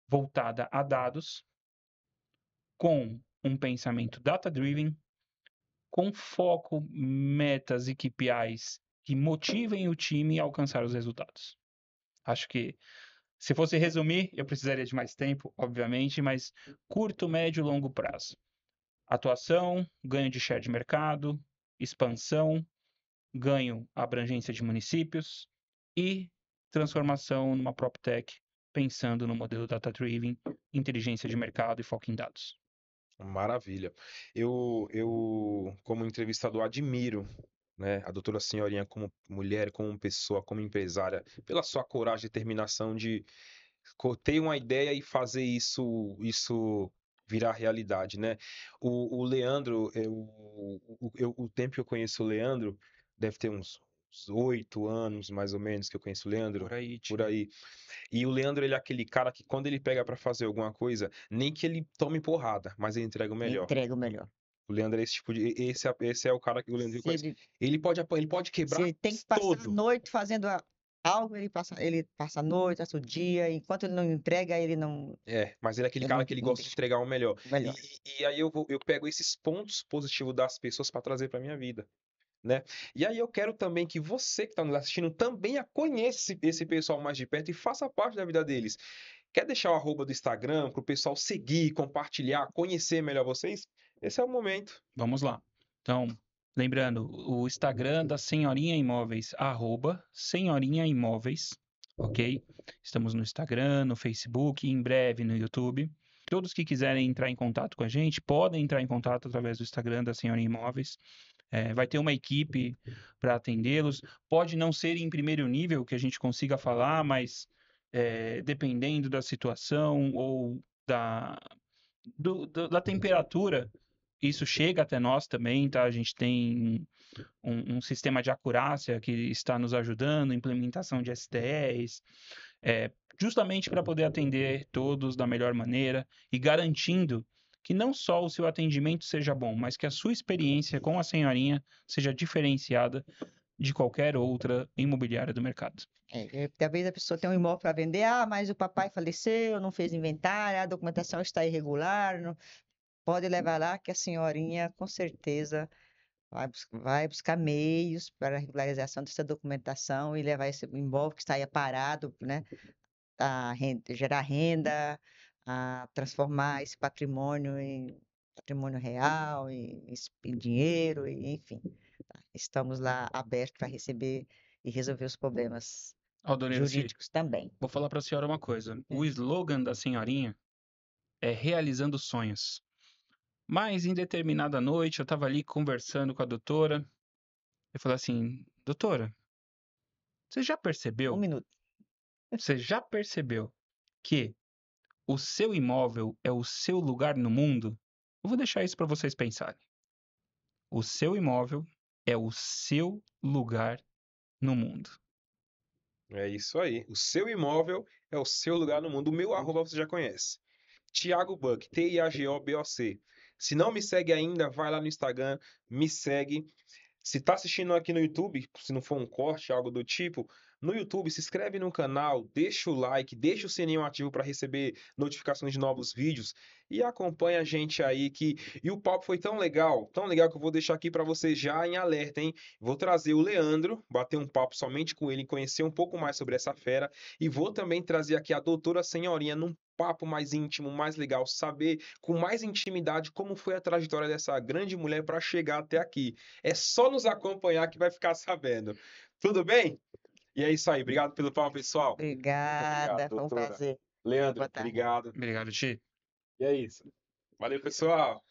voltada a dados, com um pensamento data-driven, com foco, metas e KPIs que motivem o time a alcançar os resultados. Acho que, se fosse resumir, eu precisaria de mais tempo, obviamente, mas curto, médio e longo prazo. Atuação, ganho de share de mercado, expansão, ganho abrangência de municípios e transformação numa PropTech, pensando no modelo data-driven, inteligência de mercado e foco em dados. Maravilha. Eu, como entrevistador, admiro, né, a doutora Senhorinha como mulher, como pessoa, como empresária, pela sua coragem e determinação de ter uma ideia e fazer isso virar realidade, né? O Leandro, o tempo que eu conheço o Leandro, deve ter uns 8 anos, mais ou menos, que eu conheço o Leandro, Por aí, por aí. E o Leandro, ele é aquele cara que quando ele pega pra fazer alguma coisa, nem que ele tome porrada, mas ele entrega o melhor. Entrega o melhor. O Leandro é esse tipo de. Esse é o cara que o Leandro Se conhece. ele, Ele pode se quebrar ele tem que passar a todo. noite fazendo algo, ele passa a noite, passa o dia, enquanto ele não entrega, Mas ele é aquele ele cara que ele não gosta de deixa entregar o melhor. o E, melhor. e aí eu pego esses pontos positivos das pessoas para trazer para minha vida, né? E aí eu quero também que você que está nos assistindo também conheça esse pessoal mais de perto e faça parte da vida deles. Quer deixar o arroba do Instagram para o pessoal seguir, compartilhar, conhecer melhor vocês? Esse é o momento. Vamos lá. Então, lembrando, o Instagram da Senhorinha Imóveis, @Senhorinha Imóveis, ok? Estamos no Instagram, no Facebook, em breve no YouTube. Todos que quiserem entrar em contato com a gente, podem entrar em contato através do Instagram da Senhorinha Imóveis. Vai ter uma equipe para atendê-los. Pode não ser em primeiro nível que a gente consiga falar, mas dependendo da situação ou da temperatura, isso chega até nós também, tá? A gente tem um sistema de acurácia que está nos ajudando, implementação de STRs, justamente para poder atender todos da melhor maneira e garantindo que não só o seu atendimento seja bom, mas que a sua experiência com a senhorinha seja diferenciada de qualquer outra imobiliária do mercado. Talvez a pessoa tenha um imóvel para vender, mas o papai faleceu, não fez inventário, a documentação está irregular, pode levar lá que a senhorinha, com certeza, vai buscar meios para a regularização dessa documentação e levar esse imóvel que está aí parado, né, gerar renda, a transformar esse patrimônio em patrimônio real, em dinheiro, enfim. Tá? Estamos lá abertos para receber e resolver os problemas Aldonir, jurídicos também. vou falar para a senhora uma coisa. É. O slogan da senhorinha é realizando sonhos. Mas em determinada noite eu estava ali conversando com a doutora. Eu falei assim, doutora, você já Um percebeu? minuto. Você já percebeu que o seu imóvel é o seu lugar no mundo? Eu vou deixar isso para vocês pensarem. O seu imóvel é o seu lugar no mundo. É isso aí. O seu imóvel é o seu lugar no mundo. O meu arroba você já conhece. Thiago Buck, T-I-A-G-O-B-O-C. Se não me segue ainda, vai lá no Instagram, me segue. Se tá assistindo aqui no YouTube, se não for um corte, algo do tipo, no YouTube, se inscreve no canal, deixa o like, deixa o sininho ativo para receber notificações de novos vídeos e acompanha a gente aí que e o papo foi tão legal que eu vou deixar aqui para você já em alerta, hein? Vou trazer o Leandro, bater um papo somente com ele, conhecer um pouco mais sobre essa fera e vou também trazer aqui a doutora Senhorinha num papo mais íntimo, mais legal, saber com mais intimidade como foi a trajetória dessa grande mulher para chegar até aqui. É só nos acompanhar que vai ficar sabendo. Tudo bem? E é isso aí. Obrigado pelo papo, pessoal. Obrigado, Obrigada, foi um doutora. prazer. Leandro, Boa tarde. obrigado. Obrigado, Ti. E é isso. Valeu, pessoal.